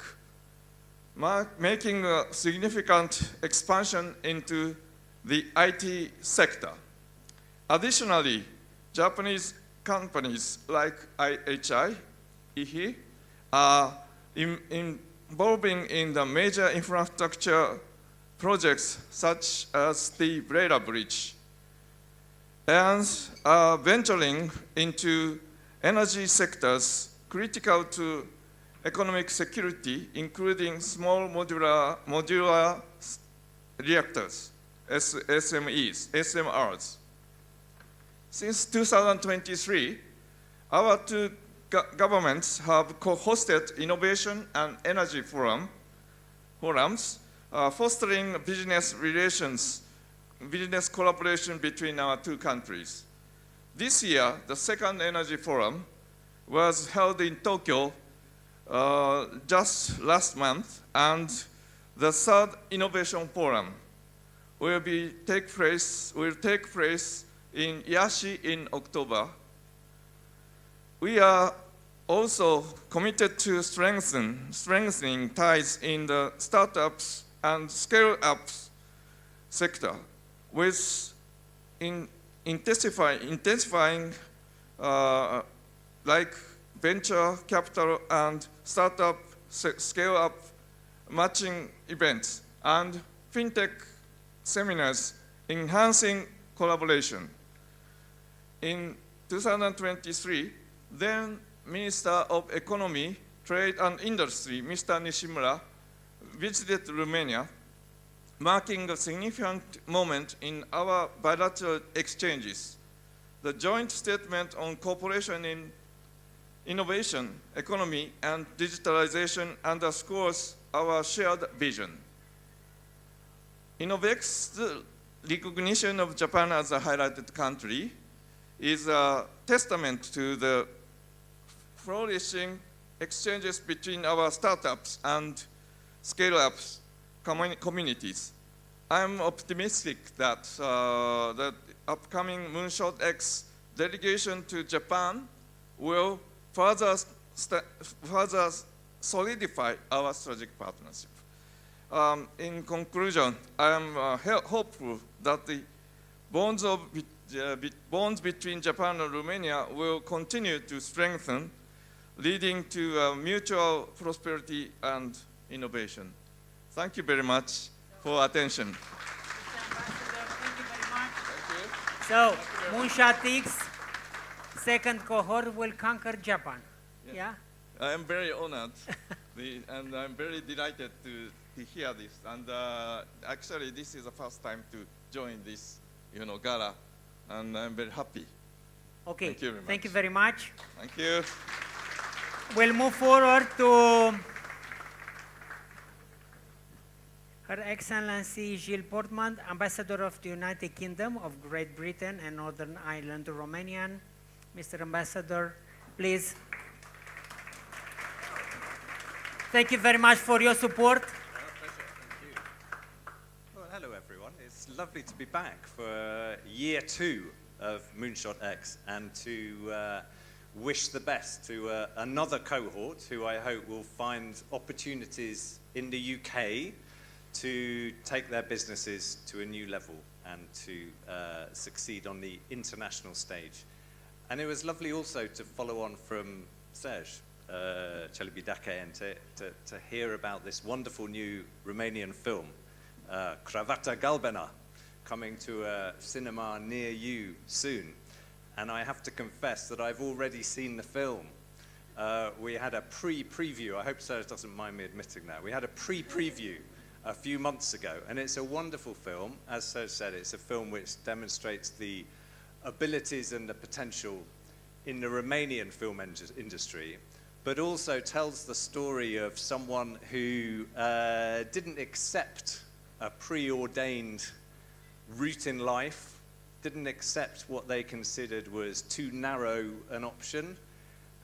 making a significant expansion into the IT sector. Additionally, Japanese companies like IHI, IHI, are involving in the major infrastructure projects such as the Breda Bridge, and are venturing into energy sectors critical to economic security, including small modular reactors, SMRs. Since 2023, our two governments have co-hosted innovation and energy forums, fostering business collaboration between our two countries. This year, the second energy forum was held in Tokyo just last month, and the third innovation forum will take place in Yashi in October. We are also committed to strengthening ties in the startups and scale-ups sector, with intensifying like venture capital and startup scale-up matching events and fintech seminars, enhancing collaboration. In 2023, then Minister of Economy, Trade and Industry, Mr. Nishimura, visited Romania, marking a significant moment in our bilateral exchanges. The joint statement on cooperation in innovation, economy, and digitalization underscores our shared vision. InnovX's recognition of Japan as a highlighted country is a testament to the flourishing exchanges between our startups and scale-ups communities. I'm optimistic that the upcoming MoonShotX delegation to Japan will further solidify our strategic partnership. In conclusion, I am hopeful that the bonds between Japan and Romania will continue to strengthen, leading to mutual prosperity and innovation. Thank you very much for attention. So, MoonShotX second cohort will conquer Japan. Yeah? I am very honored, and I'm very delighted to hear this. And actually, this is the first time to join this, gala, and I'm very happy. Okay. Thank you very much. Thank you very much. Thank you. We'll move forward to Her Excellency Gilles Portman, Ambassador of the United Kingdom of Great Britain and Northern Ireland to Romania. Mr. Ambassador, please. Thank you very much for your support. Thank you. Well, hello everyone. It's lovely to be back for year 2 of MoonShotX and to wish the best to another cohort who I hope will find opportunities in the UK to take their businesses to a new level and to succeed on the international stage. And it was lovely also to follow on from Serge Celibidache and to hear about this wonderful new Romanian film, Cravata Galbenă, coming to a cinema near you soon. And I have to confess that I've already seen the film. We had a pre-preview. I hope Serge doesn't mind me admitting that. We had a pre-preview a few months ago, and it's a wonderful film. As Serge said, it's a film which demonstrates the abilities and the potential in the Romanian film industry, but also tells the story of someone who didn't accept a preordained route in life, didn't accept what they considered was too narrow an option,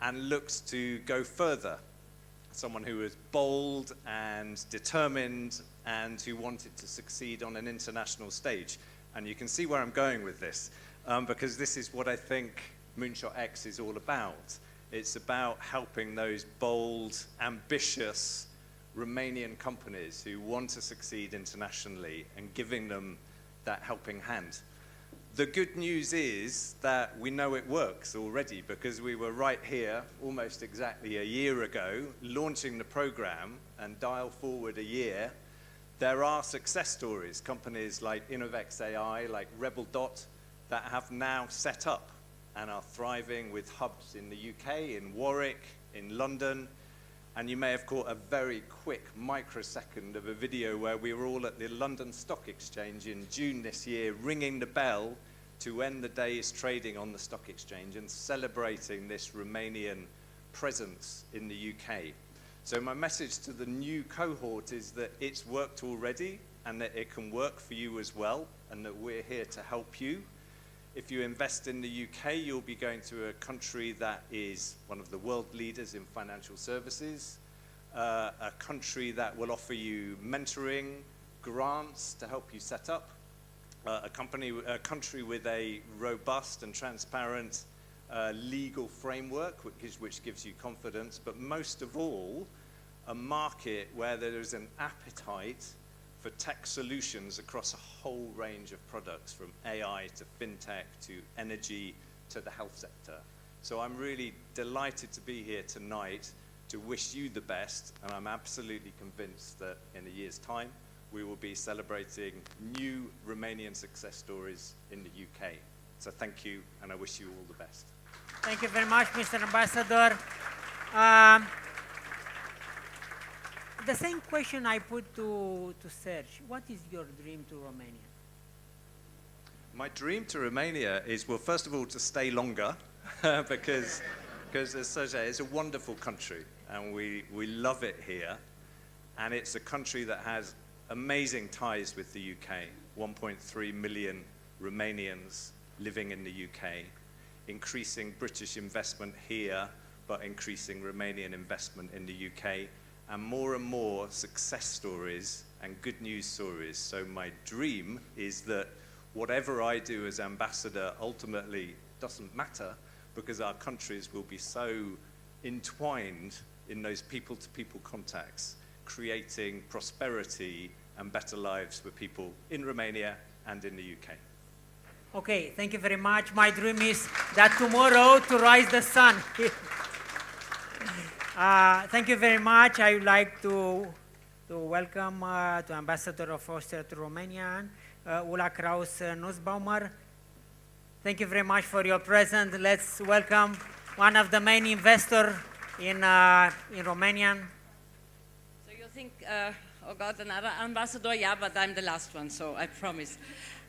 and looked to go further. Someone who was bold and determined and who wanted to succeed on an international stage. And you can see where I'm going with this, because this is what I think MoonShotX is all about. It's about helping those bold, ambitious Romanian companies who want to succeed internationally and giving them that helping hand. The good news is that we know it works already, because we were right here almost exactly a year ago launching the program, and dial forward a year. There are success stories, companies like InnovX AI, like Rebel Dot, that have now set up and are thriving with hubs in the UK, in Warwick, in London. And you may have caught a very quick microsecond of a video where we were all at the London Stock Exchange in June this year, ringing the bell to end the day's trading on the stock exchange and celebrating this Romanian presence in the UK. So my message to the new cohort is that it's worked already and that it can work for you as well, and that we're here to help you. If you invest in the UK, you'll be going to a country that is one of the world leaders in financial services, a country that will offer you mentoring, grants to help you set up, a country with a robust and transparent legal framework, which gives you confidence, but most of all, a market where there is an appetite for tech solutions across a whole range of products, from AI to fintech to energy to the health sector. So I'm really delighted to be here tonight to wish you the best, and I'm absolutely convinced that in a year's time, we will be celebrating new Romanian success stories in the UK. So thank you, and I wish you all the best. Thank you very much, Mr. Ambassador. The same question I put to Serge. What is your dream to Romania? My dream to Romania is, well, first of all, to stay longer, because as Serge said, it's a wonderful country, and we love it here. And it's a country that has amazing ties with the UK, 1.3 million Romanians living in the UK, increasing British investment here, but increasing Romanian investment in the UK, and more success stories and good news stories. So my dream is that whatever I do as ambassador ultimately doesn't matter, because our countries will be so entwined in those people-to-people contacts, creating prosperity and better lives for people in Romania and in the UK. Okay, thank you very much. My dream is that tomorrow to rise the sun. Thank you very much. I would like to welcome to Ambassador of Austria to Romania, Ula Kraus-Nussbaumer. Thank you very much for your presence. Let's welcome one of the main investors in Romania. So you think, oh God, another ambassador? Yeah, but I'm the last one, so I promise.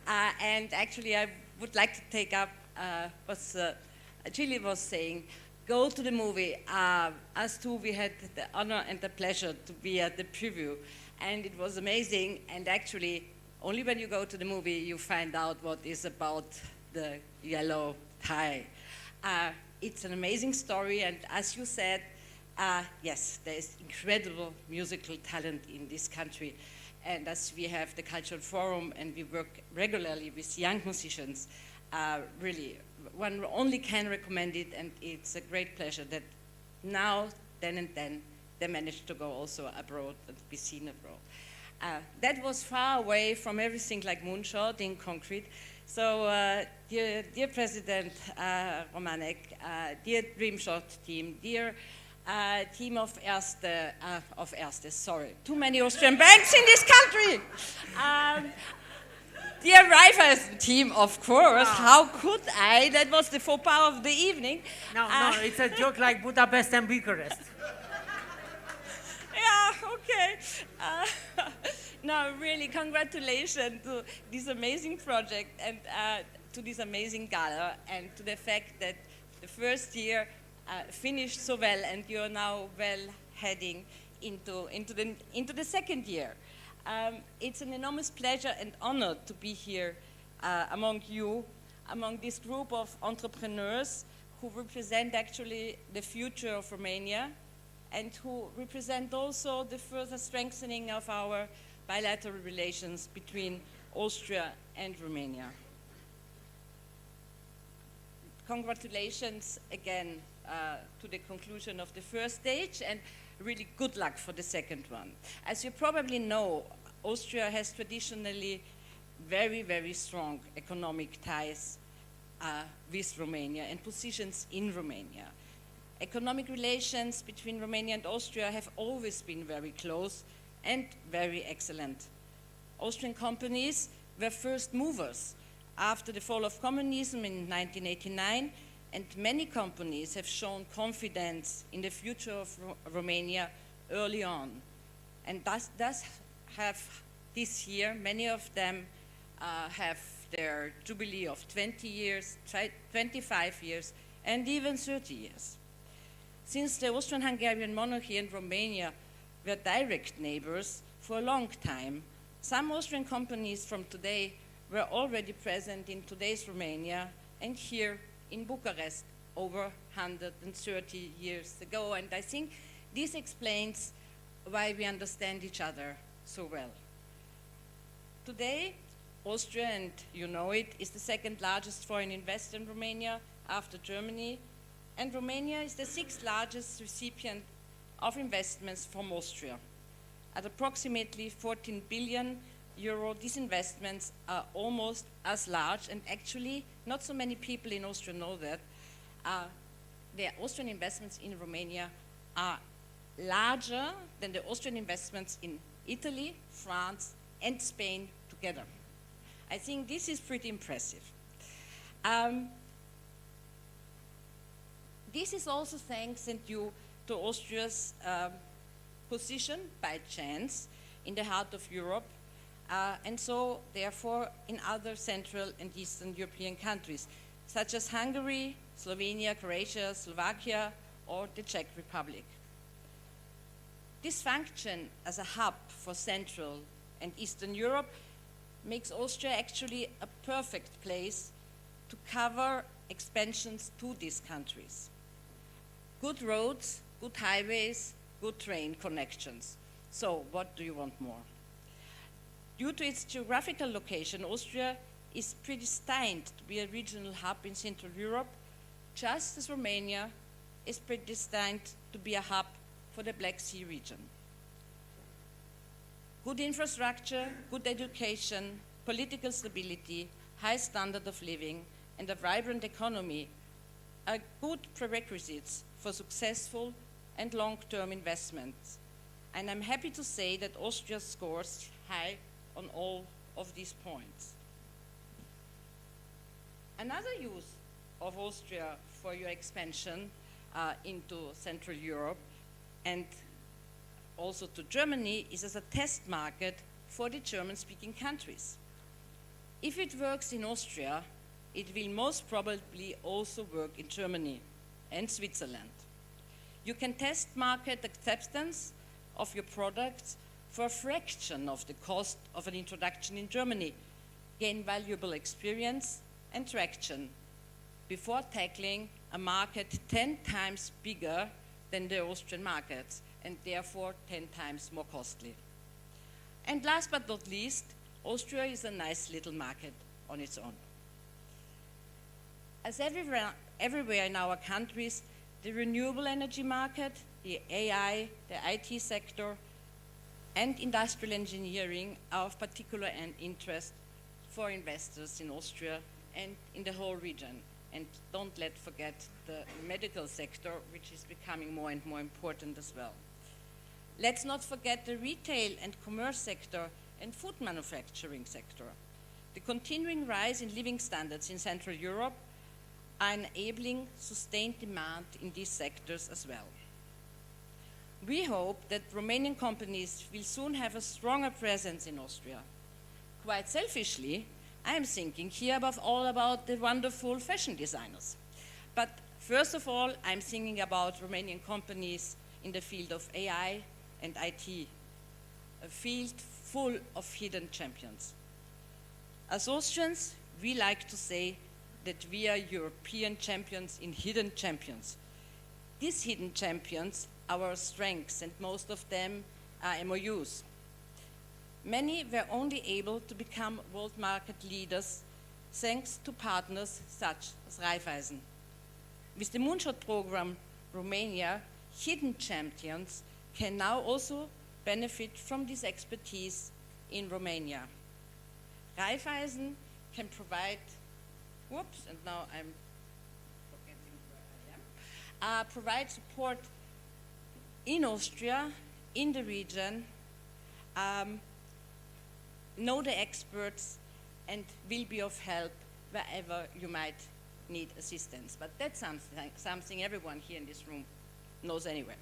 And actually, I would like to take up what Chili was saying. Go to the movie. Us two, we had the honor and the pleasure to be at the preview, and it was amazing. And actually, only when you go to the movie, you find out what is about the yellow tie. It's an amazing story, and as you said, yes, there is incredible musical talent in this country. And as we have the Cultural Forum and we work regularly with young musicians, really, one only can recommend it, and it's a great pleasure that now, then and then, they managed to go also abroad and be seen abroad. That was far away from everything like Moonshot in concrete. So, dear President Romanek, dear Dreamshot team, dear team of Erste, sorry, too many Austrian banks in this country. Dear Raiffeisen team, of course, how could I? That was the faux pas of the evening. No, it's a joke like Budapest and Bucharest. Yeah, okay. No, really, congratulations to this amazing project and to this amazing gala, and to the fact that the first year finished so well, and you're now well heading into the second year. It's an enormous pleasure and honor to be here among you, among this group of entrepreneurs who represent actually the future of Romania and who represent also the further strengthening of our bilateral relations between Austria and Romania. Congratulations again to the conclusion of the first stage, and really good luck for the second one. As you probably know, Austria has traditionally very, very strong economic ties with Romania and positions in Romania. Economic relations between Romania and Austria have always been very close and very excellent. Austrian companies were first movers after the fall of communism in 1989, and many companies have shown confidence in the future of Romania early on. And thus have this year, many of them have their jubilee of 20 years, 25 years, and even 30 years. since the Austrian-Hungarian monarchy and Romania were direct neighbors for a long time, some Austrian companies from today were already present in today's Romania and here in Bucharest over 130 years ago. And I think this explains why we understand each other so well. Today, Austria, and you know it, is the second largest foreign investor in Romania after Germany, and Romania is the sixth largest recipient of investments from Austria. At approximately 14 billion euro, these investments are almost as large, and actually not so many people in Austria know that, the Austrian investments in Romania are larger than the Austrian investments in Italy, France, and Spain together. I think this is pretty impressive. This is also thanks and due to Austria's position by chance in the heart of Europe, and so therefore in other Central and Eastern European countries, such as Hungary, Slovenia, Croatia, Slovakia, or the Czech Republic. This function as a hub for Central and Eastern Europe makes Austria actually a perfect place to cover expansions to these countries. Good roads, good highways, good train connections. So what do you want more? Due to its geographical location, Austria is predestined to be a regional hub in Central Europe, just as Romania is predestined to be a hub for the Black Sea region. Good infrastructure, good education, political stability, high standard of living, and a vibrant economy are good prerequisites for successful and long-term investments. And I'm happy to say that Austria scores high on all of these points. Another use of Austria for your expansion into Central Europe and also to Germany is as a test market for the German-speaking countries. If it works in Austria, it will most probably also work in Germany and Switzerland. You can test market acceptance of your products for a fraction of the cost of an introduction in Germany, gain valuable experience and traction before tackling a market 10 times bigger than the Austrian markets and therefore 10 times more costly. And last but not least, Austria is a nice little market on its own. As everywhere in our countries, the renewable energy market, the AI, the IT sector, and industrial engineering are of particular interest for investors in Austria and in the whole region. And don't forget the medical sector, which is becoming more and more important as well. Let's not forget the retail and commerce sector and food manufacturing sector. The continuing rise in living standards in Central Europe are enabling sustained demand in these sectors as well. We hope that Romanian companies will soon have a stronger presence in Austria. Quite selfishly, I am thinking here above all about the wonderful fashion designers. But first of all, I'm thinking about Romanian companies in the field of AI and IT, a field full of hidden champions. As Austrians, we like to say that we are European champions in hidden champions. These hidden champions are our strengths, and most of them are MOUs. Many were only able to become world market leaders thanks to partners such as Raiffeisen. With the MoonShot program, Romania, hidden champions can now also benefit from this expertise in Romania. Raiffeisen can provide, and now I'm forgetting where I am, provide support in Austria, in the region, know the experts, and will be of help wherever you might need assistance. But that's something everyone here in this room knows anyway.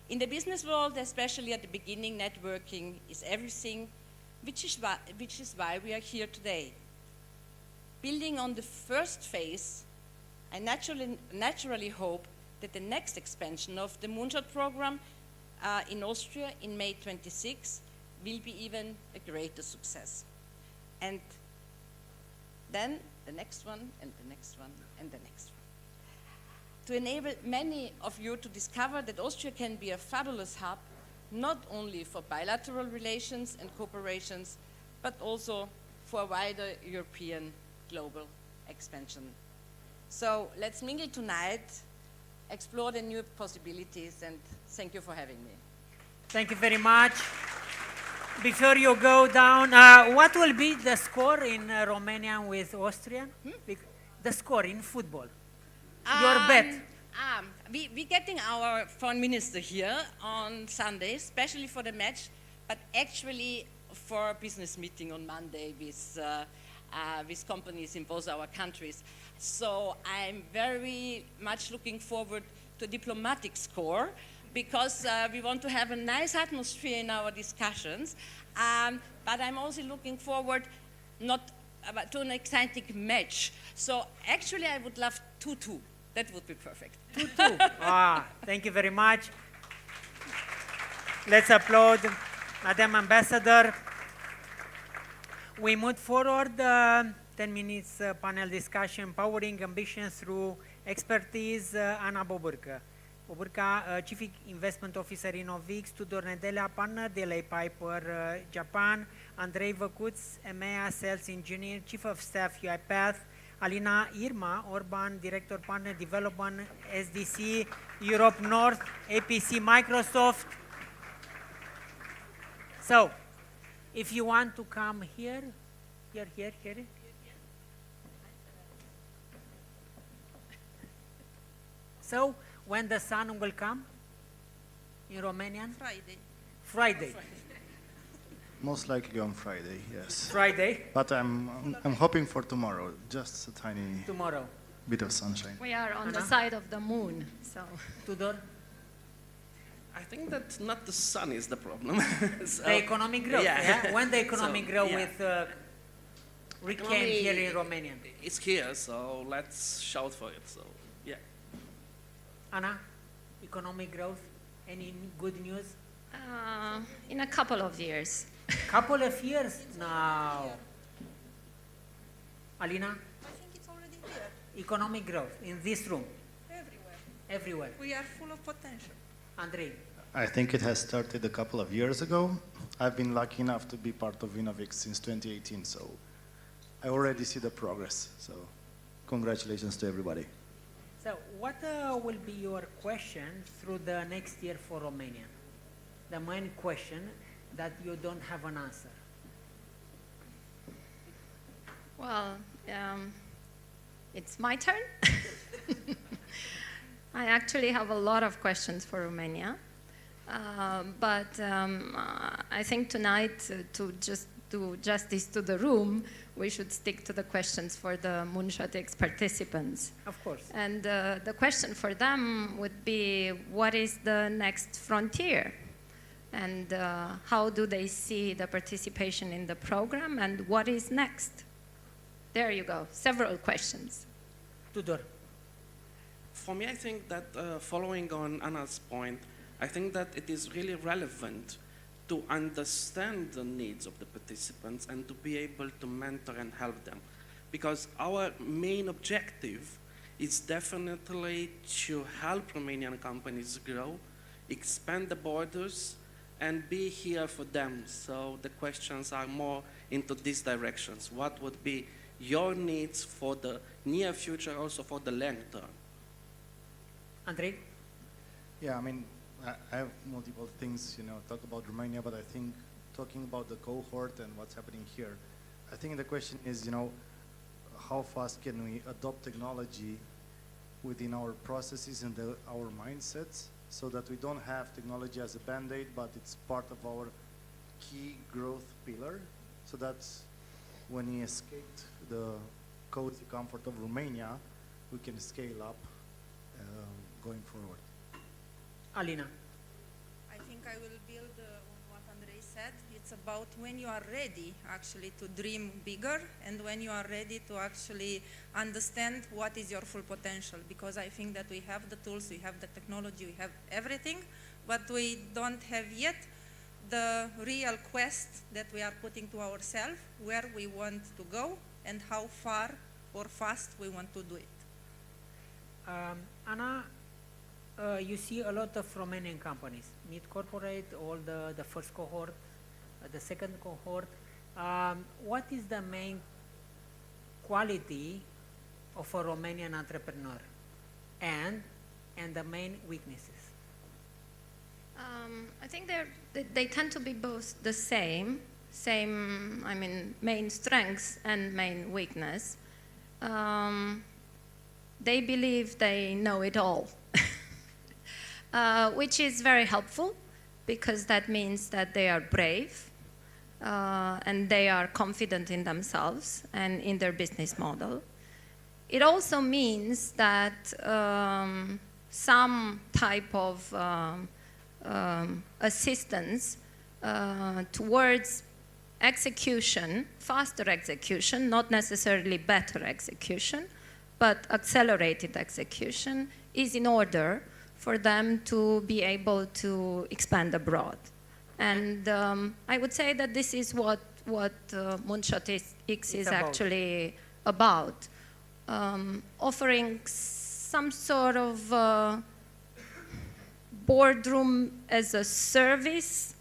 In the business world, especially at the beginning, networking is everything, which is why we are here today. Building on the first phase, I naturally hope that the next expansion of the Moonshot program in Austria in May 26 will be even a greater success. And then the next one, and the next one, and the next one. To enable many of you to discover that Austria can be a fabulous hub, not only for bilateral relations and cooperations, but also for a wider European global expansion. So let's mingle tonight, explore the new possibilities, and thank you for having me. Thank you very much. Before you go down, what will be the score in Romania with Austria? The score in football. Your bet. We're getting our foreign minister here on Sunday, especially for the match, but actually for a business meeting on Monday with companies in both our countries. So I'm very much looking forward to a diplomatic score, because we want to have a nice atmosphere in our discussions. But I'm also looking forward to an exciting match. So actually I would love 2-2. That would be perfect. 2-2. Thank you very much. Let's applaud Madam Ambassador. We move forward, 10 minutes panel discussion, powering ambition through expertise, Ana Boburca. Chief Investment Officer InnovX, Tudor Nedelea, partner DLA Piper, Japan, Andrei Văcuț, EMEA Sales Engineer, Chief of Staff UiPath, Alina Irma Orban, Director Partner Development, SDC, Europe North, APC Microsoft. So, if you want to come here. So, when the sun will come in Romanian? Friday. Most likely on Friday, yes. Friday? But I'm hoping for tomorrow, just a tiny bit of sunshine. We are on the side of the moon, so. Tudor? I think that not the sun is the problem. So, the economic growth, yeah? When the economic growth with reclaim here in Romania? It's here, so let's shout for it, so yeah. Anna, economic growth, any good news? In a couple of years. Couple of years? No. Alina? I think it's already here. Economic growth in this room? Everywhere. We are full of potential. Andrei? I think it has started a couple of years ago. I've been lucky enough to be part of InnovX since 2018, so I already see the progress. So congratulations to everybody. So what will be your question through the next year for Romania? The main question that you don't have an answer. Well, it's my turn. I actually have a lot of questions for Romania. But I think tonight, to just do justice to the room, we should stick to the questions for the MoonShotX participants. Of course. And the question for them would be, what is the next frontier? And how do they see the participation in the program, and what is next? There you go, several questions. Tudor. For me, I think that following on Anna's point, I think that it is really relevant to understand the needs of the participants and to be able to mentor and help them. Because our main objective is definitely to help Romanian companies grow, expand the borders, and be here for them. So the questions are more into these directions. What would be your needs for the near future, also for the long term? Andrei? Yeah, I mean, I have multiple things, talk about Romania, but I think talking about the cohort and what's happening here, I think the question is, how fast can we adopt technology within our processes and our mindsets, so that we don't have technology as a band-aid, but it's part of our key growth pillar, so that when we escaped the cozy comfort of Romania, we can scale up going forward. Alina. I think I will build on what Andrei said. It's about when you are ready actually to dream bigger and when you are ready to actually understand what is your full potential. Because I think that we have the tools, we have the technology, we have everything, but we don't have yet the real quest that we are putting to ourselves, where we want to go and how far or fast we want to do it. Anna, you see a lot of Romanian companies, mid corporate, all the first cohort, the second cohort. What is the main quality of a Romanian entrepreneur and the main weaknesses? I think they tend to be both the same, I mean, main strengths and main weakness. They believe they know it all, which is very helpful because that means that they are brave and they are confident in themselves and in their business model. It also means that some type of assistance towards execution, faster execution, not necessarily better execution, but accelerated execution is in order for them to be able to expand abroad. And I would say that this is what MoonShotX is actually about. Offering some sort of boardroom as a service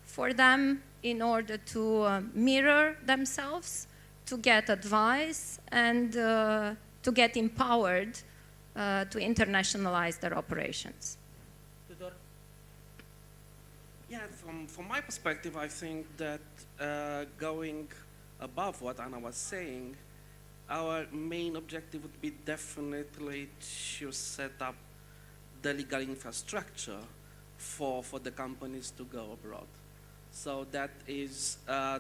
for them in order to mirror themselves, to get advice, and to get empowered to internationalize their operations. Yeah, from my perspective, I think that going above what Anna was saying, our main objective would be definitely to set up the legal infrastructure for the companies to go abroad. So that is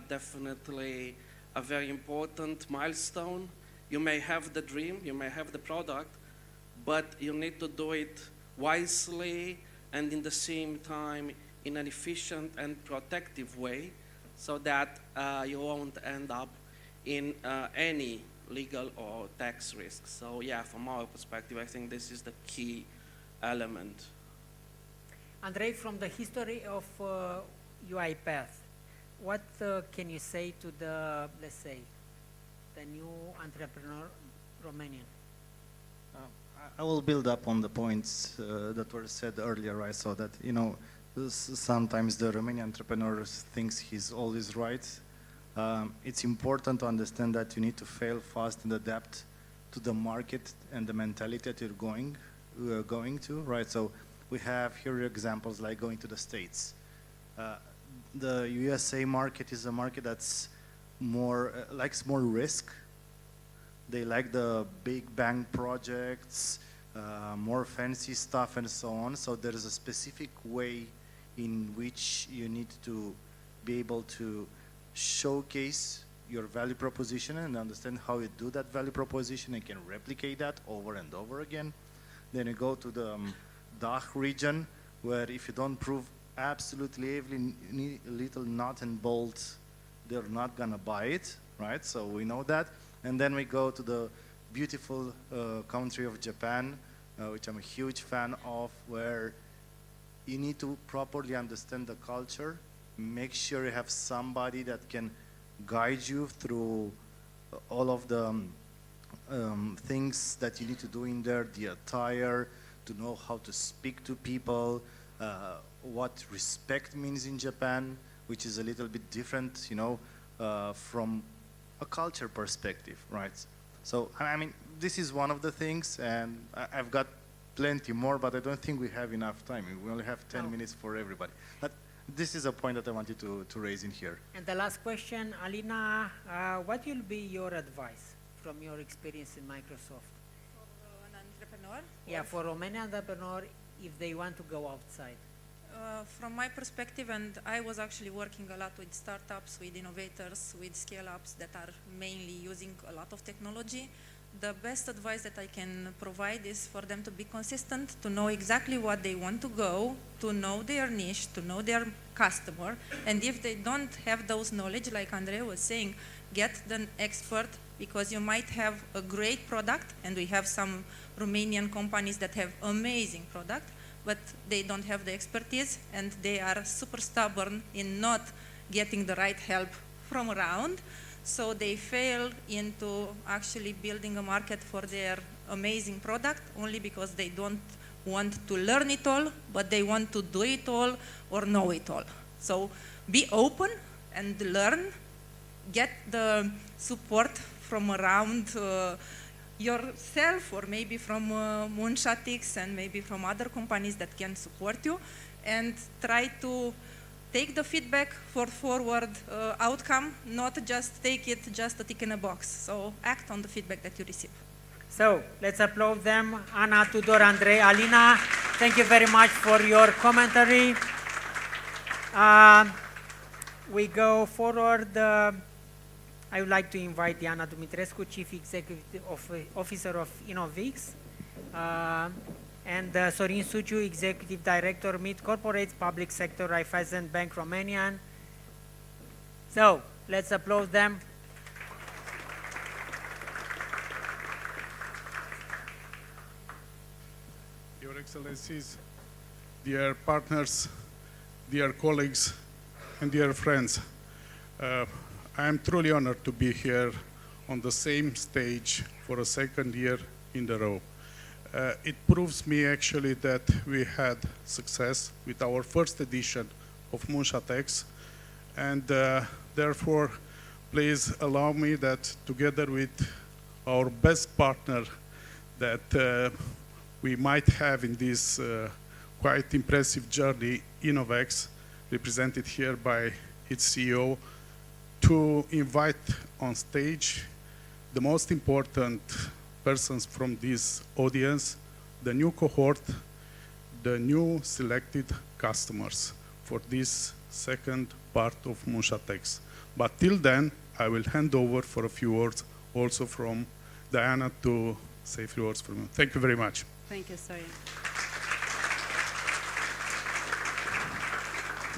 definitely a very important milestone. You may have the dream, you may have the product, but you need to do it wisely and in the same time in an efficient and protective way so that you won't end up in any legal or tax risks. So yeah, from our perspective, I think this is the key element. Andrei, from the history of UiPath, what can you say to the, let's say, the new entrepreneur Romanian? I will build up on the points that were said earlier, right? So that, you know, sometimes the Romanian entrepreneur thinks he's always right. It's important to understand that you need to fail fast and adapt to the market and the mentality that you're going to, right? So we have here examples like going to the States. The USA market is a market that's more, likes more risk. They like the big bang projects, more fancy stuff and so on. So there is a specific way in which you need to be able to showcase your value proposition and understand how you do that value proposition and can replicate that over and over again. Then you go to the DACH region, where if you don't prove absolutely every little nut and bolt, they're not gonna buy it, right? So we know that. And then we go to the beautiful country of Japan, which I'm a huge fan of, where you need to properly understand the culture, make sure you have somebody that can guide you through all of the things that you need to do in there, the attire, to know how to speak to people, what respect means in Japan, which is a little bit different, you know, from a culture perspective, right? So, I mean, this is one of the things, and I've got plenty more, but I don't think we have enough time. We only have 10 minutes for everybody. But this is a point that I wanted to raise in here. And the last question, Alina, what will be your advice from your experience in Microsoft? For an entrepreneur? Yeah, for Romanian entrepreneur, if they want to go outside. From my perspective, and I was actually working a lot with startups, with innovators, with scale-ups that are mainly using a lot of technology, the best advice that I can provide is for them to be consistent, to know exactly what they want to go, to know their niche, to know their customer. And if they don't have those knowledge, like Andrei was saying, get the expert, because you might have a great product, and we have some Romanian companies that have amazing product, but they don't have the expertise, and they are super stubborn in not getting the right help from around. So they fail into actually building a market for their amazing product only because they don't want to learn it all, but they want to do it all or know it all. So be open and learn, get the support from around yourself, or maybe from MoonShotX and maybe from other companies that can support you, and try to take the feedback for forward outcome, not just take it just a tick in a box. So act on the feedback that you receive. So let's applaud them. Anna, Tudor, Andrei, Alina, thank you very much for your commentary. We go forward. I would like to invite Diana Dumitrescu, Chief Executive Officer of InnovX, and Sorin Suciu, Executive Director, Mid Corporates, Public Sector, Raiffeisen Bank Romanian. So let's applaud them. Your Excellencies, dear partners, dear colleagues, and dear friends, I am truly honored to be here on the same stage for a second year in a row. It proves me actually that we had success with our first edition of MoonShotX, and therefore please allow me that together with our best partner that we might have in this quite impressive journey, InnovX, represented here by its CEO, to invite on stage the most important persons from this audience, the new cohort, the new selected customers for this second part of MoonShotX. But till then, I will hand over for a few words also from Diana to say a few words from you. Thank you very much. Thank you, Sorin.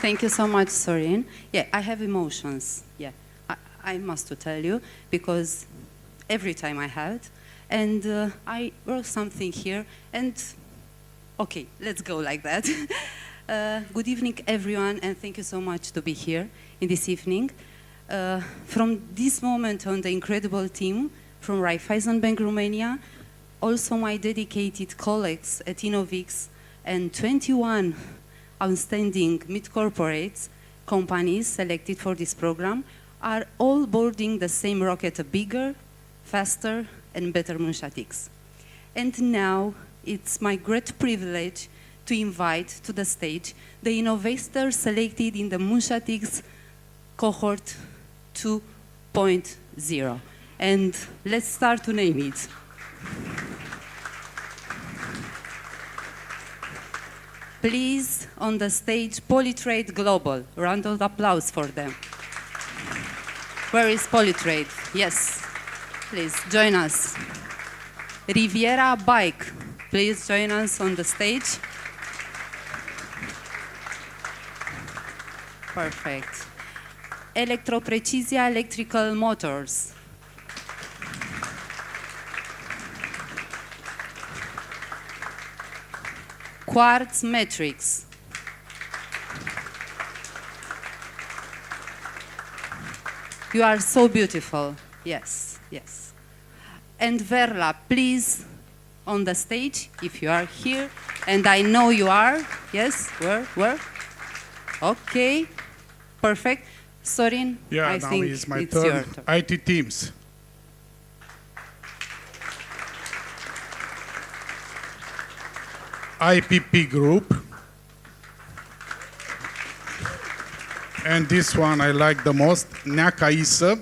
Thank you so much, Sorin. Yeah, I have emotions. Yeah, I must tell you, because every time I had, and I wrote something here, and okay, let's go like that. Good evening, everyone, and thank you so much to be here in this evening. From this moment on, the incredible team from Raiffeisen Bank Romania, also my dedicated colleagues at InnovX, and 21 outstanding mid-corporates companies selected for this program are all boarding the same rocket, a bigger, faster, and better MoonShotX. And now it's my great privilege to invite to the stage the innovators selected in the MoonShotX cohort 2.0. And let's start to name it. Please, on the stage, Polytrade Global. Round of applause for them. Where is Polytrade? Yes, please join us. Riviera Bike, please join us on the stage. Perfect. Electroprecisia Electrical Motors. Quartz Metrics. You are so beautiful. Yes, yes. And Verla, please, on the stage, if you are here, and I know you are. Yes, where? Okay, perfect. Sorin, yeah, I think it's my it's turn. your turn. IT teams. IPP Group. And this one I like the most, Neaca Isa.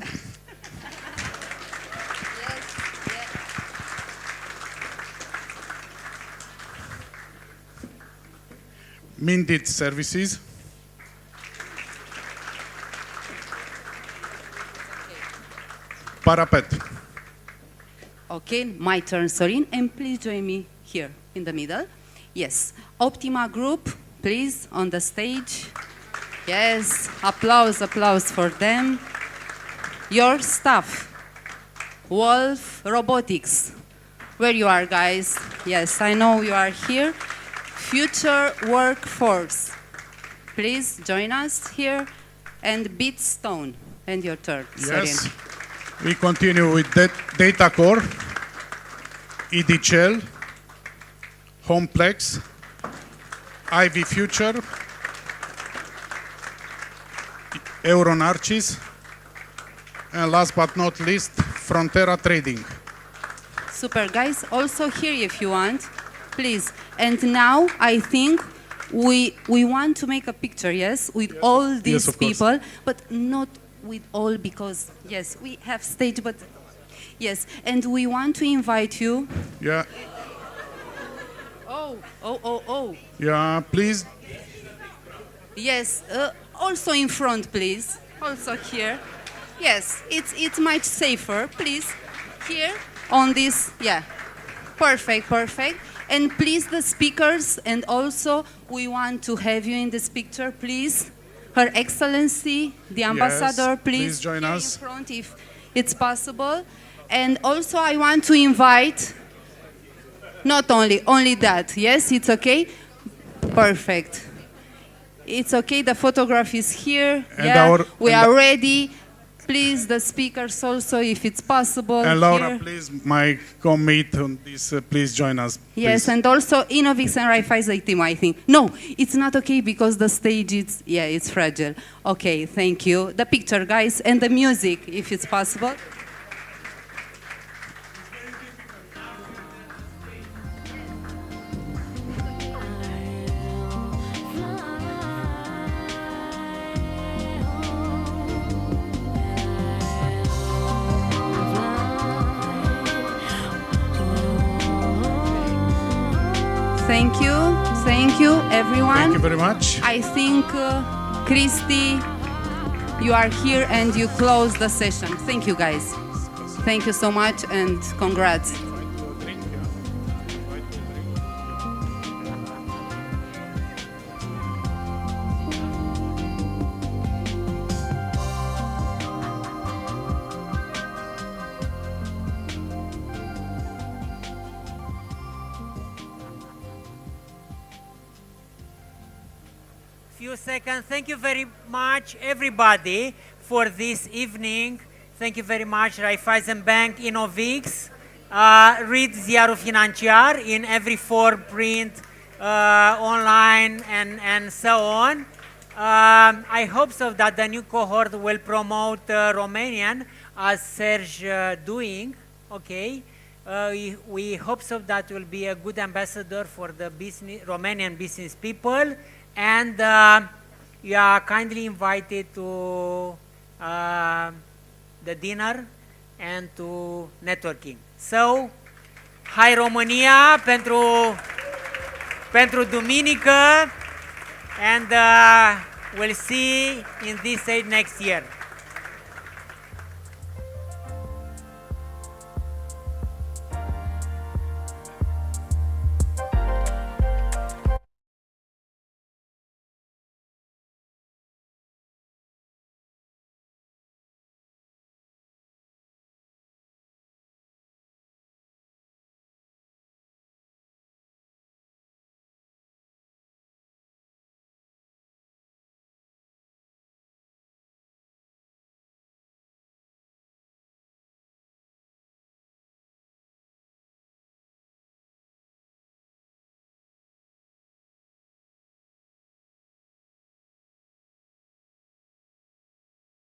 Mindit Services. Parapet. Okay, my turn, Sorin, and please join me here in the middle. Yes, Optima Group, please, on the stage. Yes, applause for them. Your staff, Wolf Robotics. Where you are, guys? Yes, I know you are here. Future Workforce. Please join us here. And Bitstone. And your turn, Sorin. Yes, we continue with Data Core, EDCL, Homeplex, Ivy Future, Euronarchis, and last but not least, Frontera Trading. Super, guys. Also here if you want, please. And now I think we want to make a picture, yes, with all these people, but not with all because, yes, we have stage, but yes, and we want to invite you. Yeah. Oh. Yeah, please. Yes, also in front, please. Also here. Yes, it's much safer, please. Here. On this, yeah, perfect. And please the speakers, and also we want to have you in this picture, please. Her Excellency, the Ambassador, please join us in front if it's possible. And also I want to invite, not only that, yes, it's okay? Perfect. It's okay, the photograph is here, and we are ready. Please, the speakers also, if it's possible. And Laura, here. please, my commit on this, please join us. Yes, please. and also InnovX and Raiffeisen team, I think. No, it's not okay because the stage, it's fragile. Okay, thank you. The picture, guys, and the music, if it's possible. Thank you, everyone. Thank you very much. I think, Christy, you are here and you close the session. Thank you, guys. Thank you so much and congrats. Few seconds. Thank you very much, everybody, for this evening. Thank you very much, Raiffeisen Bank, InnovX. Read Ziarul Financiar in every form, print, online, and so on. I hope so that the new cohort will promote Romanian, as Serge doing. Okay. We hope so that will be a good ambassador for the Romanian business people. And you are kindly invited to the dinner and to networking. So, hai România pentru duminică, and we'll see in this stage next year.